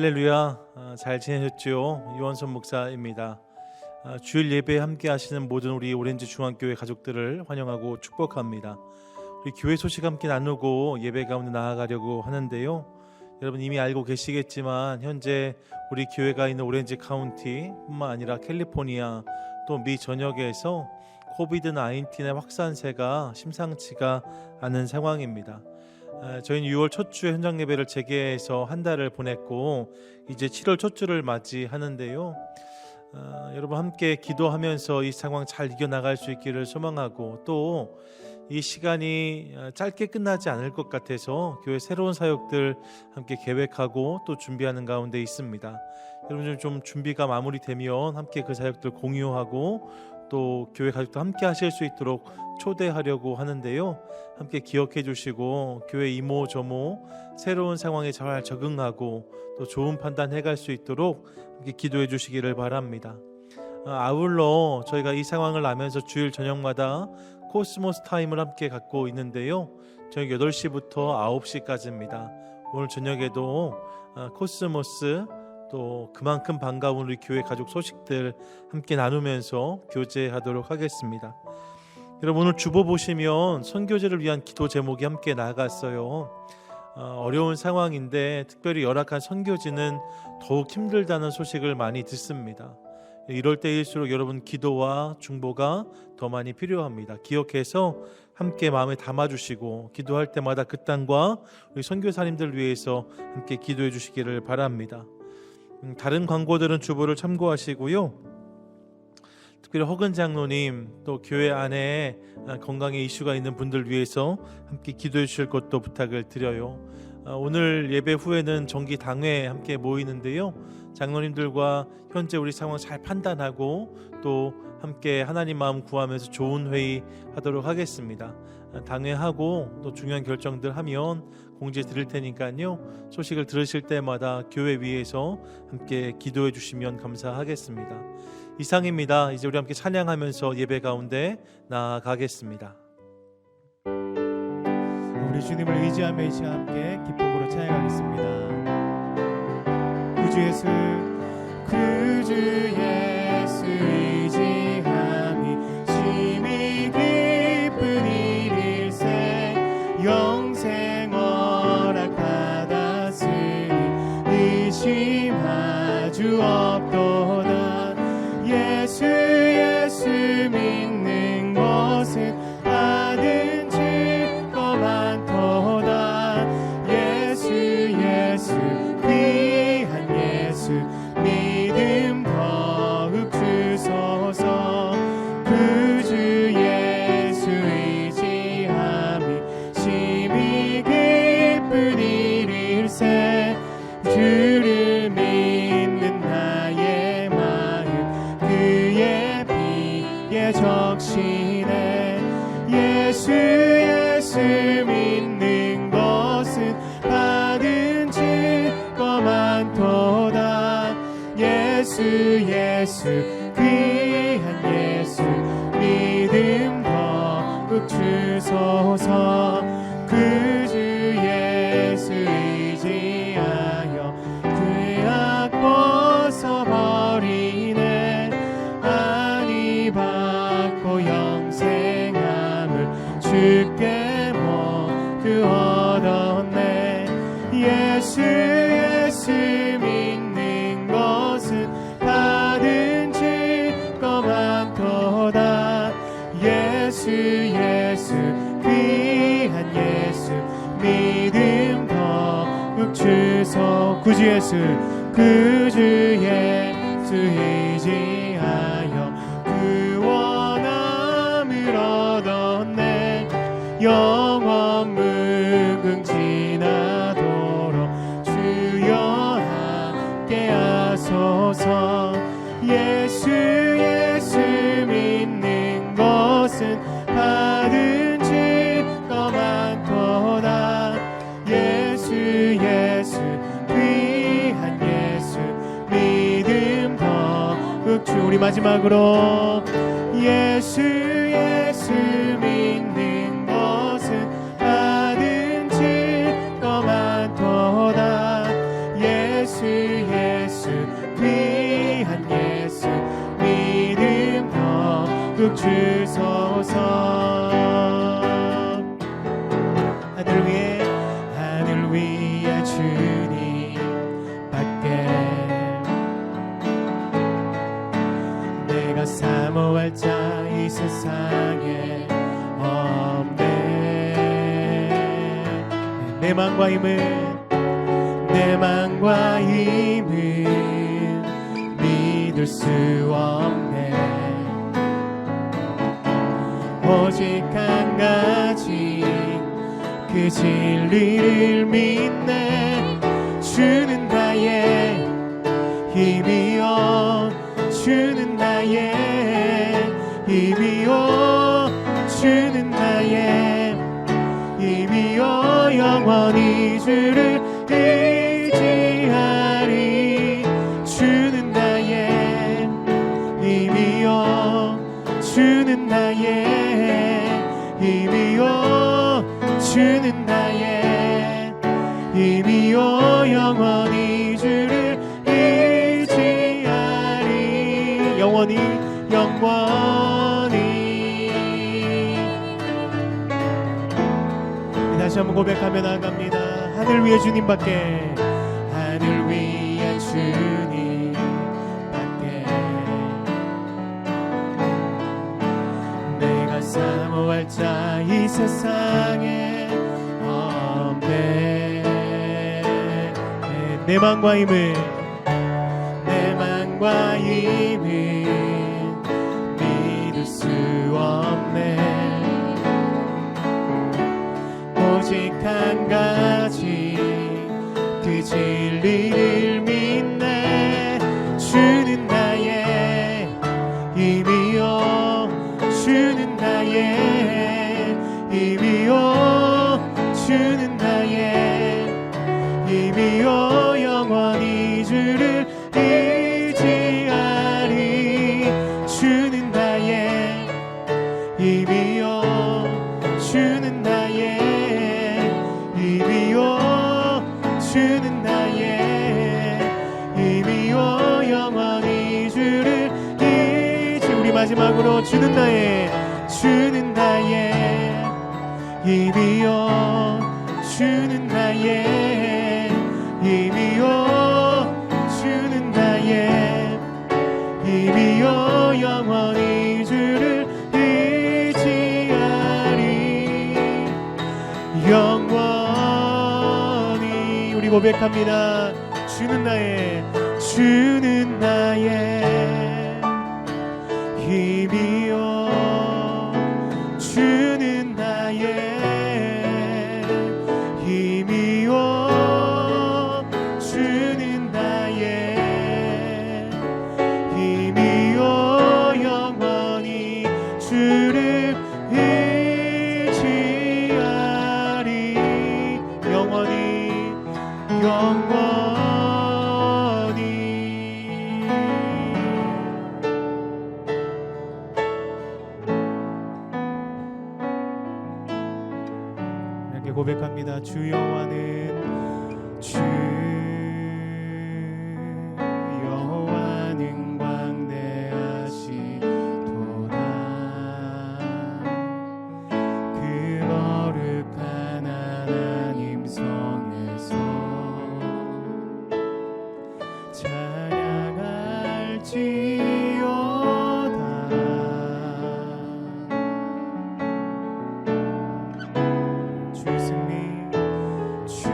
할렐루야. 잘 지내셨죠? 유원선 목사입니다. 주일 예배에 함께 하시는 모든 우리 오렌지 중앙교회 가족들을 환영하고 축복합니다. 우리 교회 소식 함께 나누고 예배 가운데 나아가려고 하는데요. 여러분 이미 알고 계시겠지만 현재 우리 교회가 있는 오렌지 카운티뿐만 아니라 캘리포니아 또 미 전역에서 코비드-19의 확산세가 심상치가 않은 상황입니다. 저희는 6월 첫 주에 현장 예배를 재개해서 한 달을 보냈고 이제 7월 첫 주를 맞이하는데요. 여러분 함께 기도하면서 이 상황 잘 이겨나갈 수 있기를 소망하고 또 이 시간이 짧게 끝나지 않을 것 같아서 교회 새로운 사역들 함께 계획하고 또 준비하는 가운데 있습니다. 여러분 좀 준비가 마무리되면 함께 그 사역들 공유하고 또 교회 가족도 함께 하실 수 있도록 초대하려고 하는데요. 함께 기억해 주시고 교회 이모 저모 새로운 상황에 잘 적응하고 또 좋은 판단해 갈 수 있도록 함께 기도해 주시기를 바랍니다. 아울러 저희가 이 상황을 알면서 주일 저녁마다 코스모스 타임을 함께 갖고 있는데요. 저녁 8시부터 9시까지입니다. 오늘 저녁에도 코스모스 또 그만큼 반가운 우리 교회 가족 소식들 함께 나누면서 교제하도록 하겠습니다. 여러분 오늘 주보 보시면 선교제를 위한 기도 제목이 함께 나갔어요. 어려운 상황인데 특별히 열악한 선교지는 더욱 힘들다는 소식을 많이 듣습니다. 이럴 때일수록 여러분 기도와 중보가 더 많이 필요합니다. 기억해서 함께 마음에 담아주시고 기도할 때마다 그 땅과 우리 선교사님들 위해서 함께 기도해 주시기를 바랍니다. 다른 광고들은 주보를 참고하시고요. 특별히 허근 장로님 또 교회 안에 건강에 이슈가 있는 분들 위해서 함께 기도해 주실 것도 부탁을 드려요. 오늘 예배 후에는 정기 당회 함께 모이는데요. 장로님들과 현재 우리 상황 잘 판단하고 또 함께 하나님 마음 구하면서 좋은 회의 하도록 하겠습니다. 당회하고 또 중요한 결정들 하면 공지 드릴 테니까요. 소식을 들으실 때마다 교회 위에서 함께 기도해 주시면 감사하겠습니다. 이상입니다. 이제 우리 함께 찬양하면서 예배 가운데 나아가겠습니다. 우리 주님을 의지하며 이 시간 함께 기쁨으로 찬양하겠습니다. 구주 예수 의지함이 심히 기쁜 일일세 영생 허락받았으니 의심하주 없도다. 예수 믿는 것은 받은 증거 많도다. 예수 귀한 예수 믿음 더욱 주소서. 구주 예수 의지함이 심히 기쁜 일일세 주를 믿는 나의 마음 그의 피에 적시네. 예수 믿는 것은 받은 증거 많도다. 예수 귀한 예수 믿음 더욱 주소서. 구주 예수 의지하여 죄악 벗어버리네. 안위 받고 영생함을 주께 모두 얻었네. 예수 믿는 것은 받은 증거 많도다. 예수 귀한 예수 믿음 더욱 주소. 구주 예수 의지하여 구원함을 얻었네. 영원 무궁지나도록 주여 함께 하소서. 예수 믿는 것은 받은 증거 많도다. 예수 귀한 예수 믿음 더욱 주. 우리 마지막으로 예수 믿는 것은 받은 증거 많도다. 예수 전국 주소서. 하늘 위에 주님 밖에 내가 사모할 자 이 세상에 없네. 내 맘과 힘을 믿을 수 없네. 오직 한 가지 그 진리를 믿네. 주는 나의 힘이여, 주는 나의 힘이여, 주는 나의 힘이여. 영원히 주를 의지하리. 주는 나의 힘이여, 주는 나의 힘이여, 주는 나의 힘이여. 영원히 주를 의지하리. 영원히 다시 한번 고백하며 나아갑니다. 하늘 위에 주님밖에, 하늘 위에 주님밖에 내가 사모할 자 이 세상에 없네. 내 맘과 힘을 믿을 수 없네. 오직 한 가지 그 진리를 믿네. 주는 나의 힘이여, 주는 나의 힘이여, 주는 나의 힘이여. 영원히 주를 의지하리. 주는 나의 힘이여, 주는 나의 힘이여, 주는 나의 힘이여. 영원히 주를 의지. 우리 마지막으로 주는 나의 힘이여, 주는 나의 힘이여, 주는 나의 힘이여. 영원히 주를 의지하리. 영원히. 우리 고백합니다. 주는 나의 힘이여, 주는 나의 힘이여, 주는 나의 힘이여. 영원히 주를 의지하리. 영원히 이렇게 고백합니다. 주 여호와는 광대하시도다. 그 거룩한 하나님 성에서 찬양할지어다. 주 승리, 주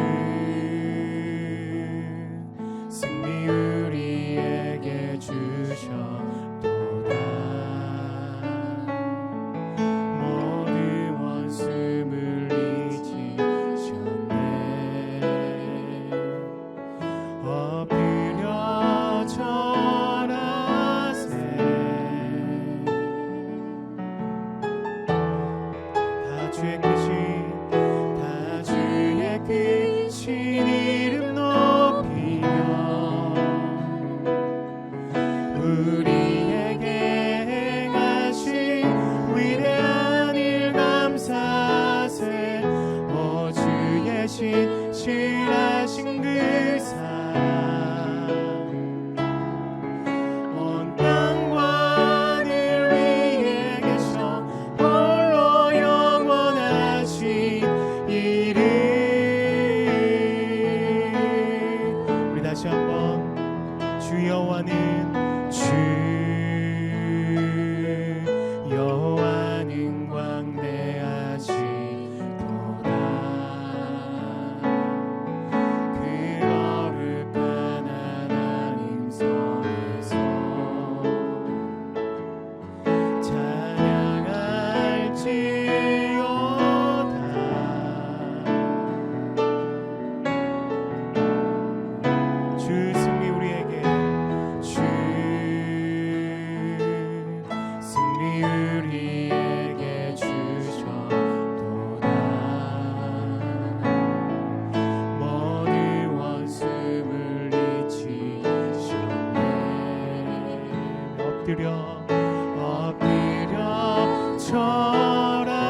엎드려 절하세.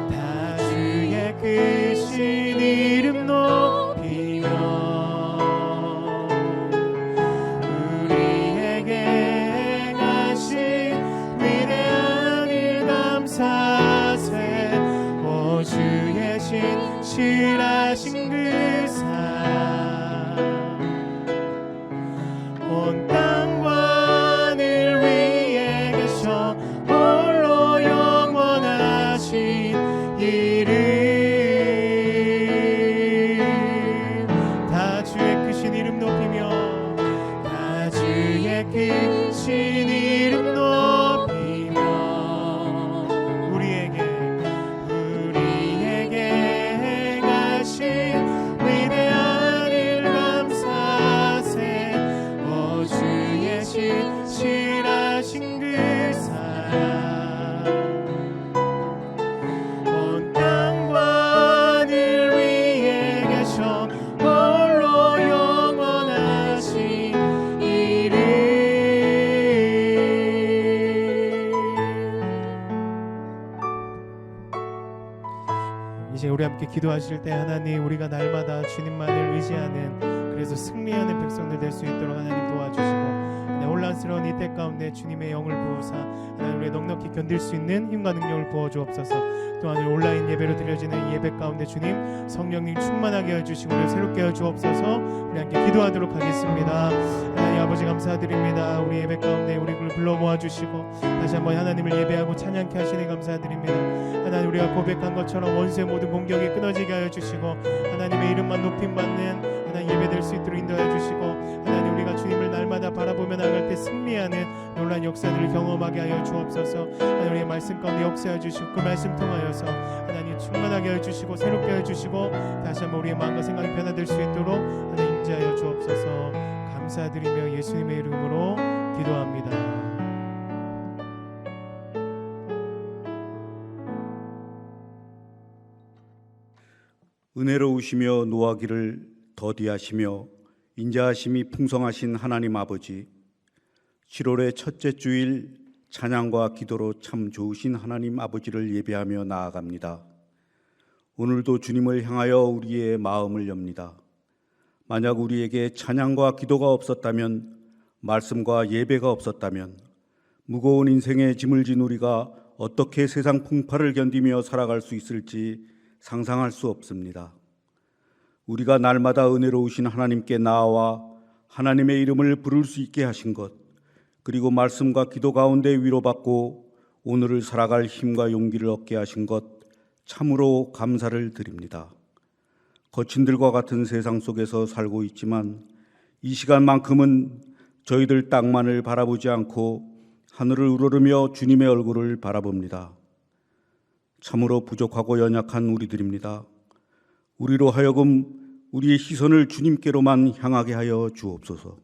다 주의 크신 이름 높이며 우리에게 행하신 위대한 일 감사세. 오 주의 신실하신 그 사랑 온 땅과 늘 위에 계셔 홀로 영원하신 이름. 다 주의 크신 이름 높이며 다 주의 크신 이름 높이며 우리에게 행하신 위대한 일 감사세. 오 주의 신실하신 그 사랑 온 땅과 늘 위에 계셔 홀로 영원하신 이름. 이제 우리 함께 기도하실 때 하나님, 우리가 날마다 주님만을 의지하는, 그래서 승리하는 백성들 될 수 있도록 하나님 도와주시고, 혼란스러운 이때 가운데 주님의 영을 부으사 하나님 우리의 넉넉히 견딜 수 있는 힘과 능력을 부어주옵소서. 또한 온라인 예배로 드려지는 이 예배 가운데 주님 성령님 충만하게 해주시고 우리를 새롭게 해주옵소서. 우리 함께 기도하도록 하겠습니다. 하나님 아버지 감사드립니다. 우리 예배 가운데 우리를 불러 모아주시고 다시 한번 하나님을 예배하고 찬양케 하시니 감사드립니다. 하나님 우리가 고백한 것처럼 원수의 모든 공격이 끊어지게 하여 주시고 하나님의 이름만 높임받는 하나님 예배될 수 있도록 인도하여 주시고, 하나님 우리가 주님을 날마다 바라보며 나갈 때 승리하는 놀라운 역사들을 경험하게 하여 주옵소서. 하나님 우리의 말씀 가운데 역사하여 주시고 그 말씀 통하여서 하나님 충만하게 하여 주시고 새롭게 하여 주시고 다시 한번 우리의 마음과 생각이 변화될 수 있도록 하나님 임재하여 주옵소서. 감사드리며 예수님의 이름으로 기도합니다. 은혜로우시며 노하기를 더디하시며 인자하심이 풍성하신 하나님 아버지, 7월의 첫째 주일 찬양과 기도로 참 좋으신 하나님 아버지를 예배하며 나아갑니다. 오늘도 주님을 향하여 우리의 마음을 엽니다. 만약 우리에게 찬양과 기도가 없었다면, 말씀과 예배가 없었다면 무거운 인생의 짐을 진 우리가 어떻게 세상 풍파를 견디며 살아갈 수 있을지 상상할 수 없습니다. 우리가 날마다 은혜로우신 하나님께 나아와 하나님의 이름을 부를 수 있게 하신 것, 그리고 말씀과 기도 가운데 위로받고 오늘을 살아갈 힘과 용기를 얻게 하신 것 참으로 감사를 드립니다. 거친 들과 같은 세상 속에서 살고 있지만 이 시간만큼은 저희들 땅만을 바라보지 않고 하늘을 우러르며 주님의 얼굴을 바라봅니다. 참으로 부족하고 연약한 우리들입니다. 우리로 하여금 우리의 시선을 주님께로만 향하게 하여 주옵소서.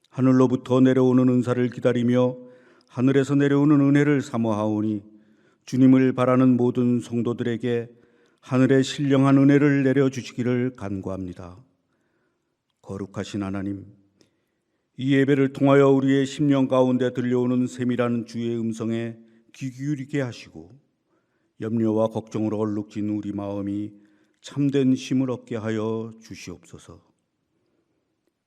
하늘로부터 내려오는 은사를 기다리며 하늘에서 내려오는 은혜를 사모하오니 주님을 바라는 모든 성도들에게 하늘의 신령한 은혜를 내려주시기를 간구합니다. 거룩하신 하나님, 이 예배를 통하여 우리의 심령 가운데 들려오는 세밀한 주의 음성에 귀 기울이게 하시고 염려와 걱정으로 얼룩진 우리 마음이 참된 힘을 얻게 하여 주시옵소서.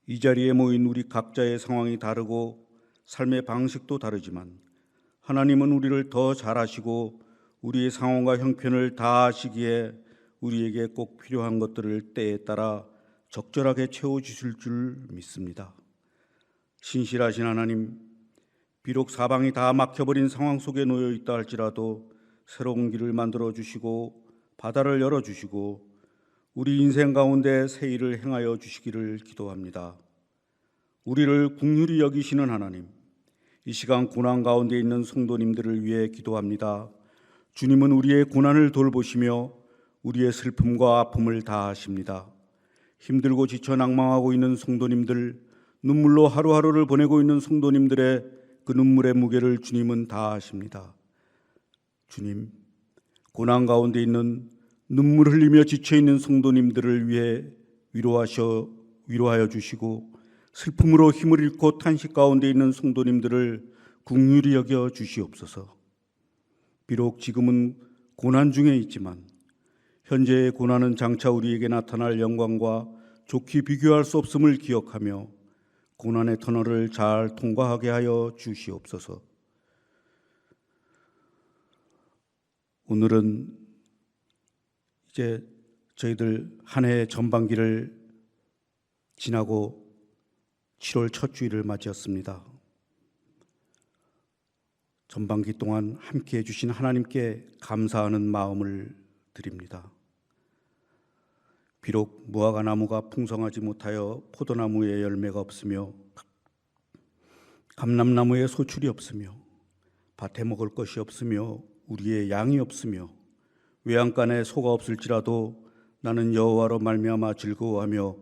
이 자리에 모인 우리 각자의 상황이 다르고 삶의 방식도 다르지만 하나님은 우리를 더 잘 아시고 우리의 상황과 형편을 다 아시기에 우리에게 꼭 필요한 것들을 때에 따라 적절하게 채워주실 줄 믿습니다. 신실하신 하나님, 비록 사방이 다 막혀버린 상황 속에 놓여 있다 할지라도 새로운 길을 만들어 주시고 바다를 열어 주시고 우리 인생 가운데 새 일을 행하여 주시기를 기도합니다. 우리를 긍휼히 여기시는 하나님, 이 시간 고난 가운데 있는 성도님들을 위해 기도합니다. 주님은 우리의 고난을 돌보시며 우리의 슬픔과 아픔을 다 아십니다. 힘들고 지쳐 낭망하고 있는 성도님들, 눈물로 하루하루를 보내고 있는 성도님들의 그 눈물의 무게를 주님은 다 아십니다. 주님, 고난 가운데 있는 눈물 흘리며 지쳐 있는 성도님들을 위해 위로하여 주시고 슬픔으로 힘을 잃고 탄식 가운데 있는 성도님들을 긍휼히 여겨 주시옵소서. 비록 지금은 고난 중에 있지만 현재의 고난은 장차 우리에게 나타날 영광과 좋게 비교할 수 없음을 기억하며 고난의 터널을 잘 통과하게 하여 주시옵소서. 오늘은 이제 저희들 한 해 전반기를 지나고 7월 첫 주일을 맞이했습니다. 전반기 동안 함께해 주신 하나님께 감사하는 마음을 드립니다. 비록 무화과 나무가 풍성하지 못하여 포도나무에 열매가 없으며 감람나무에 소출이 없으며 밭에 먹을 것이 없으며 우리의 양이 없으며 외양간에 소가 없을지라도 나는 여호와로 말미암아 즐거워하며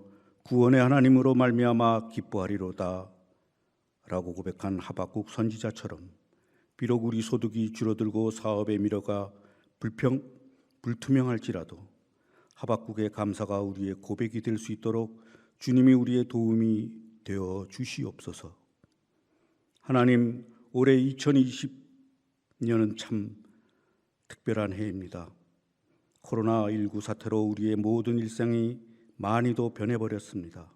구원의 하나님으로 말미암아 기뻐하리로다 라고 고백한 하박국 선지자처럼 비록 우리 소득이 줄어들고 사업의 미래가 불투명할지라도 하박국의 감사가 우리의 고백이 될 수 있도록 주님이 우리의 도움이 되어 주시옵소서. 하나님, 올해 2020년은 참 특별한 해입니다. 코로나19 사태로 우리의 모든 일상이 많이도 변해버렸습니다.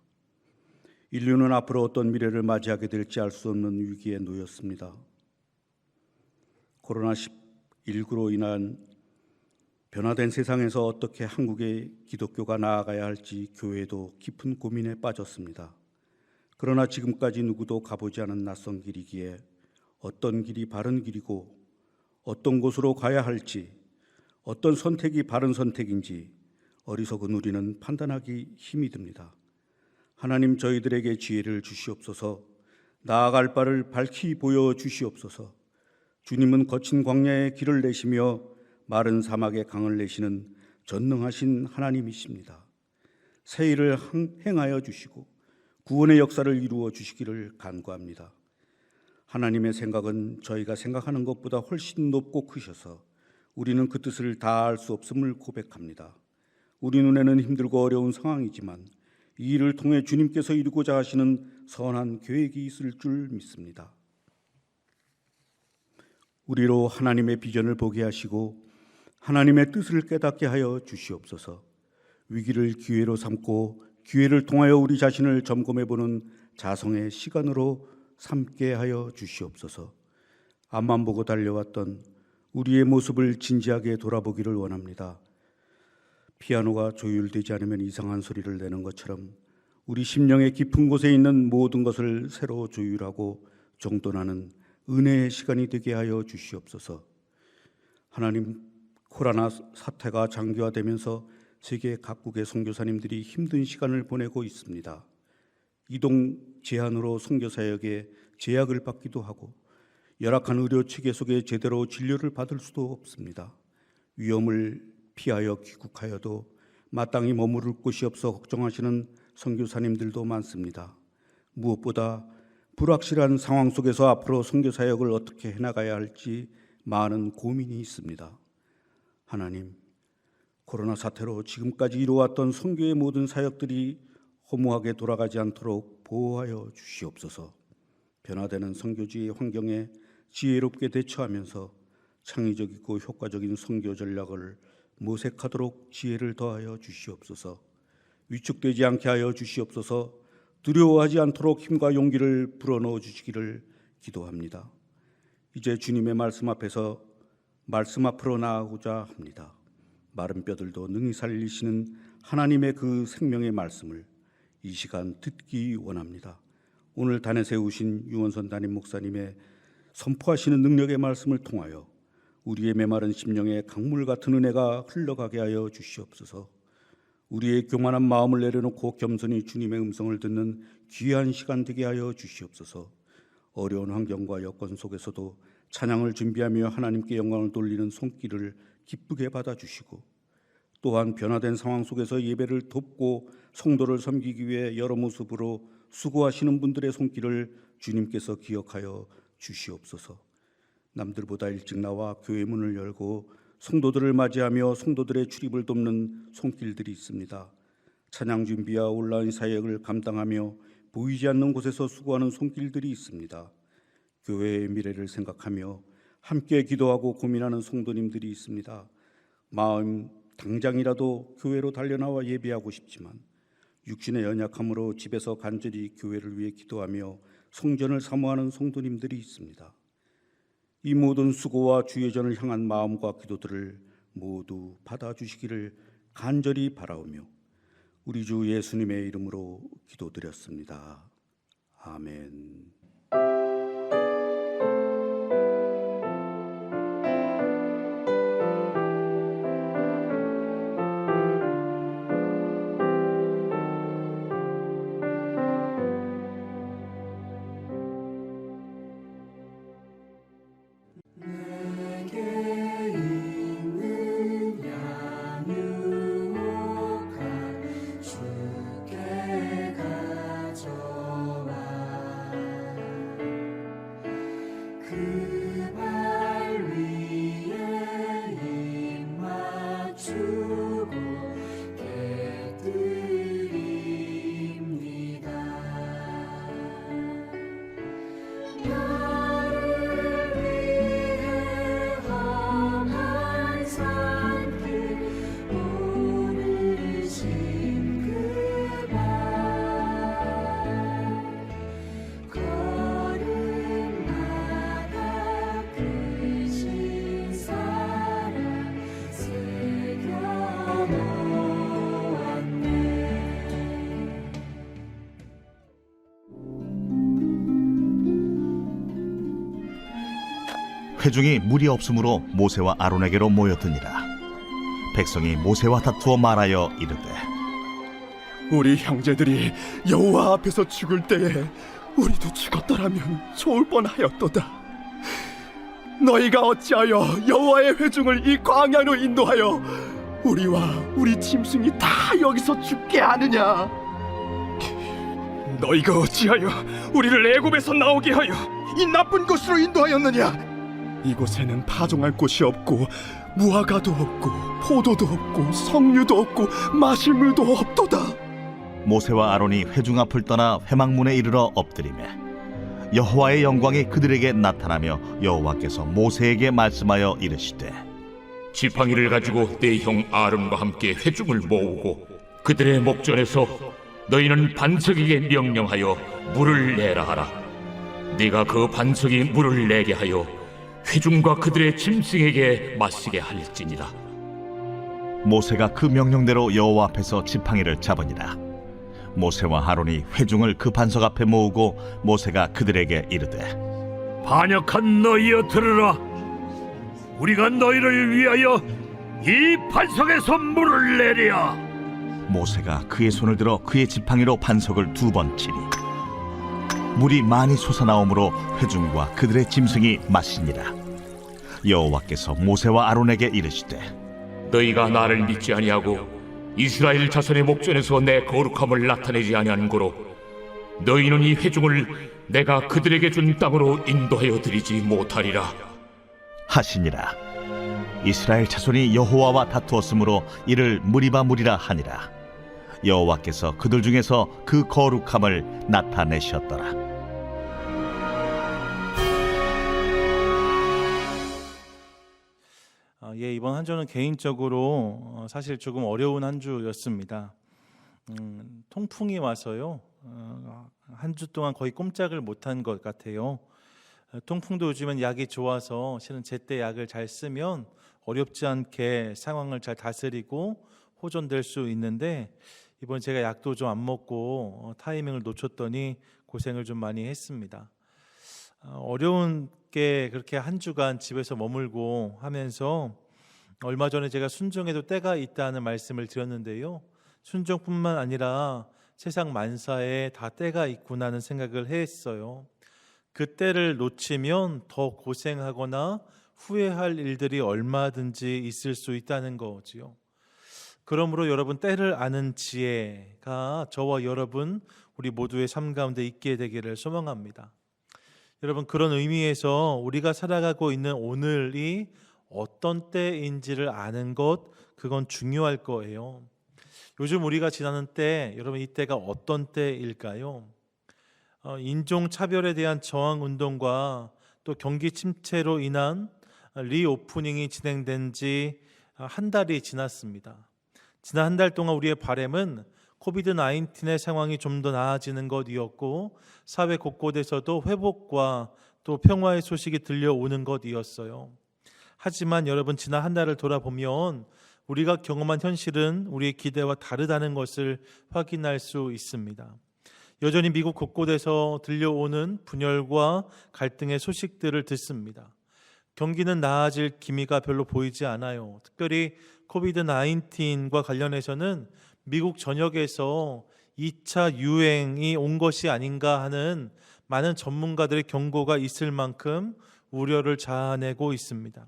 인류는 앞으로 어떤 미래를 맞이하게 될지 알 수 없는 위기에 놓였습니다. 코로나19로 인한 변화된 세상에서 어떻게 한국의 기독교가 나아가야 할지 교회도 깊은 고민에 빠졌습니다. 그러나 지금까지 누구도 가보지 않은 낯선 길이기에 어떤 길이 바른 길이고 어떤 곳으로 가야 할지 어떤 선택이 바른 선택인지 어리석은 우리는 판단하기 힘이 듭니다. 하나님, 저희들에게 지혜를 주시옵소서. 나아갈 바를 밝히 보여 주시옵소서. 주님은 거친 광야에 길을 내시며 마른 사막에 강을 내시는 전능하신 하나님이십니다. 새 일을 행하여 주시고 구원의 역사를 이루어 주시기를 간구합니다. 하나님의 생각은 저희가 생각하는 것보다 훨씬 높고 크셔서 우리는 그 뜻을 다 알 수 없음을 고백합니다. 우리 눈에는 힘들고 어려운 상황이지만 이 일을 통해 주님께서 이루고자 하시는 선한 계획이 있을 줄 믿습니다. 우리로 하나님의 비전을 보게 하시고 하나님의 뜻을 깨닫게 하여 주시옵소서. 위기를 기회로 삼고 기회를 통하여 우리 자신을 점검해보는 자성의 시간으로 삼게 하여 주시옵소서. 앞만 보고 달려왔던 우리의 모습을 진지하게 돌아보기를 원합니다. 피아노가 조율되지 않으면 이상한 소리를 내는 것처럼 우리 심령의 깊은 곳에 있는 모든 것을 새로 조율하고 정돈하는 은혜의 시간이 되게 하여 주시옵소서. 하나님, 코로나 사태가 장기화되면서 세계 각국의 선교사님들이 힘든 시간을 보내고 있습니다. 이동 제한으로 선교사역에 제약을 받기도 하고 열악한 의료 체계 속에 제대로 진료를 받을 수도 없습니다. 위험을 피하여 귀국하여도 마땅히 머무를 곳이 없어 걱정하시는 선교사님들도 많습니다. 무엇보다 불확실한 상황 속에서 앞으로 선교 사역을 어떻게 해나가야 할지 많은 고민이 있습니다. 하나님, 코로나 사태로 지금까지 이루어왔던 선교의 모든 사역들이 허무하게 돌아가지 않도록 보호하여 주시옵소서. 변화되는 선교지의 환경에 지혜롭게 대처하면서 창의적이고 효과적인 선교 전략을 모색하도록 지혜를 더하여 주시옵소서. 위축되지 않게 하여 주시옵소서. 두려워하지 않도록 힘과 용기를 불어넣어 주시기를 기도합니다. 이제 주님의 말씀 앞에서 말씀 앞으로 나아가고자 합니다. 마른 뼈들도 능히 살리시는 하나님의 그 생명의 말씀을 이 시간 듣기 원합니다. 오늘 단에 세우신 유원선 담임 목사님의 선포하시는 능력의 말씀을 통하여 우리의 메마른 심령에 강물 같은 은혜가 흘러가게 하여 주시옵소서. 우리의 교만한 마음을 내려놓고 겸손히 주님의 음성을 듣는 귀한 시간 되게 하여 주시옵소서. 어려운 환경과 여건 속에서도 찬양을 준비하며 하나님께 영광을 돌리는 손길을 기쁘게 받아주시고 또한 변화된 상황 속에서 예배를 돕고 성도를 섬기기 위해 여러 모습으로 수고하시는 분들의 손길을 주님께서 기억하여 주시옵소서. 남들보다 일찍 나와 교회 문을 열고 성도들을 맞이하며 성도들의 출입을 돕는 손길들이 있습니다. 찬양 준비와 온라인 사역을 감당하며 보이지 않는 곳에서 수고하는 손길들이 있습니다. 교회의 미래를 생각하며 함께 기도하고 고민하는 성도님들이 있습니다. 마음 당장이라도 교회로 달려나와 예배하고 싶지만 육신의 연약함으로 집에서 간절히 교회를 위해 기도하며 성전을 사모하는 성도님들이 있습니다. 이 모든 수고와 주의 전을 향한 마음과 기도들을 모두 받아주시기를 간절히 바라오며 우리 주 예수님의 이름으로 기도드렸습니다. 아멘. 회중이 물이 없으므로 모세와 아론에게로 모였더니라. 백성이 모세와 다투어 말하여 이르되 우리 형제들이 여호와 앞에서 죽을 때에 우리도 죽었더라면 좋을 뻔하였도다. 너희가 어찌하여 여호와의 회중을 이 광야로 인도하여 우리와 우리 짐승이 다 여기서 죽게 하느냐? 너희가 어찌하여 우리를 애굽에서 나오게 하여 이 나쁜 곳으로 인도하였느냐? 이곳에는 파종할 곳이 없고 무화과도 없고 포도도 없고 석류도 없고 마실 물도 없도다. 모세와 아론이 회중 앞을 떠나 회막문에 이르러 엎드리매 여호와의 영광이 그들에게 나타나며 여호와께서 모세에게 말씀하여 이르시되 지팡이를 가지고 내 형 아론과 함께 회중을 모으고 그들의 목전에서 너희는 반석에게 명령하여 물을 내라 하라. 네가 그 반석이 물을 내게 하여 회중과 그들의 짐승에게 마시게 할지니라. 모세가 그 명령대로 여호와 앞에서 지팡이를 잡으니라. 모세와 아론이 회중을 그 반석 앞에 모으고 모세가 그들에게 이르되 반역한 너희여 들으라. 우리가 너희를 위하여 이 반석에서 물을 내리라. 모세가 그의 손을 들어 그의 지팡이로 반석을 2번 치니 물이 많이 솟아나오므로 회중과 그들의 짐승이 마시니라. 여호와께서 모세와 아론에게 이르시되 너희가 나를 믿지 아니하고 이스라엘 자손의 목전에서 내 거룩함을 나타내지 아니하는 고로 너희는 이 회중을 내가 그들에게 준 땅으로 인도하여 드리지 못하리라 하시니라. 이스라엘 자손이 여호와와 다투었으므로 이를 무리바 하니라. 여호와께서 그들 중에서 그 거룩함을 나타내셨더라. 이번 한 주는 개인적으로 사실 조금 어려운 한 주였습니다. 통풍이 와서요. 한 주 동안 거의 꼼짝을 못한 것 같아요. 통풍도 요즘은 약이 좋아서 실은 제때 약을 잘 쓰면 어렵지 않게 상황을 잘 다스리고 호전될 수 있는데 이번 제가 약도 좀 안 먹고 타이밍을 놓쳤더니 고생을 좀 많이 했습니다. 어려운 게 그렇게 한 주간 집에서 머물고 하면서 얼마 전에 제가 순종에도 때가 있다는 말씀을 드렸는데요. 순종뿐만 아니라 세상 만사에 다 때가 있구나 하는 생각을 했어요. 그 때를 놓치면 더 고생하거나 후회할 일들이 얼마든지 있을 수 있다는 거지요. 그러므로 여러분 때를 아는 지혜가 저와 여러분 우리 모두의 삶 가운데 있게 되기를 소망합니다. 여러분 그런 의미에서 우리가 살아가고 있는 오늘이 어떤 때인지를 아는 것, 그건 중요할 거예요. 요즘 우리가 지나는 때, 여러분 이 때가 어떤 때일까요? 인종차별에 대한 저항운동과 또 경기 침체로 인한 리오프닝이 진행된 지 한 달이 지났습니다. 지난 한 달 동안 우리의 바람은 코비드-19의 상황이 좀 더 나아지는 것이었고 사회 곳곳에서도 회복과 또 평화의 소식이 들려오는 것이었어요. 하지만 여러분, 지난 한 달을 돌아보면 우리가 경험한 현실은 우리의 기대와 다르다는 것을 확인할 수 있습니다. 여전히 미국 곳곳에서 들려오는 분열과 갈등의 소식들을 듣습니다. 경기는 나아질 기미가 별로 보이지 않아요. 특별히 코비드-19과 관련해서는 미국 전역에서 2차 유행이 온 것이 아닌가 하는 많은 전문가들의 경고가 있을 만큼 우려를 자아내고 있습니다.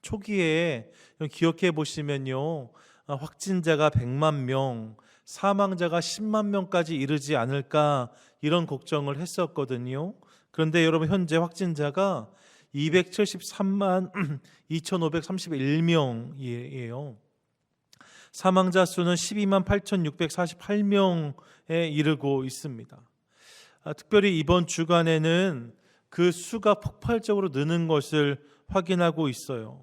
초기에 기억해 보시면요, 확진자가 100만 명, 사망자가 10만 명까지 이르지 않을까 이런 걱정을 했었거든요. 그런데 여러분, 현재 확진자가 273만 2,531명이에요. 사망자 수는 12만 8,648명에 이르고 있습니다. 특별히 이번 주간에는 그 수가 폭발적으로 느는 것을 확인하고 있어요.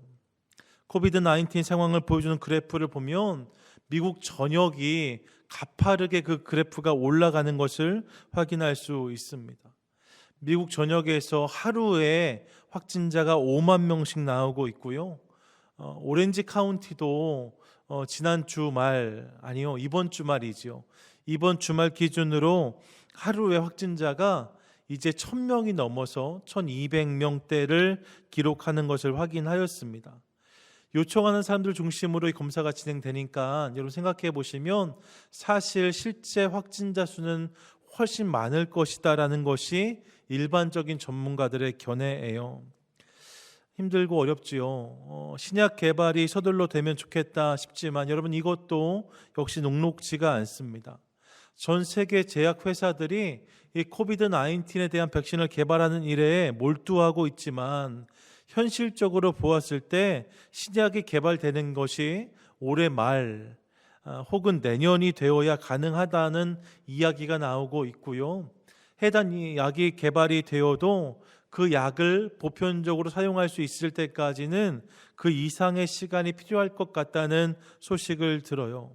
코비드-19 상황을 보여주는 그래프를 보면 미국 전역이 가파르게 그 그래프가 올라가는 것을 확인할 수 있습니다. 미국 전역에서 하루에 확진자가 5만 명씩 나오고 있고요. 오렌지 카운티도 지난 주말, 아니요, 이번 주말이죠. 이번 주말 기준으로 하루에 확진자가 이제 1,000명이 넘어서 1,200명대를 기록하는 것을 확인하였습니다. 요청하는 사람들 중심으로 이 검사가 진행되니까 여러분 생각해 보시면 사실 실제 확진자 수는 훨씬 많을 것이다라는 것이 일반적인 전문가들의 견해예요. 힘들고 어렵지요. 신약 개발이 서둘러 되면 좋겠다 싶지만 여러분, 이것도 역시 녹록지가 않습니다. 전 세계 제약 회사들이 이 코비드-19에 대한 백신을 개발하는 일에 몰두하고 있지만 현실적으로 보았을 때 신약이 개발되는 것이 올해 말 혹은 내년이 되어야 가능하다는 이야기가 나오고 있고요. 해당 약이 개발이 되어도 그 약을 보편적으로 사용할 수 있을 때까지는 그 이상의 시간이 필요할 것 같다는 소식을 들어요.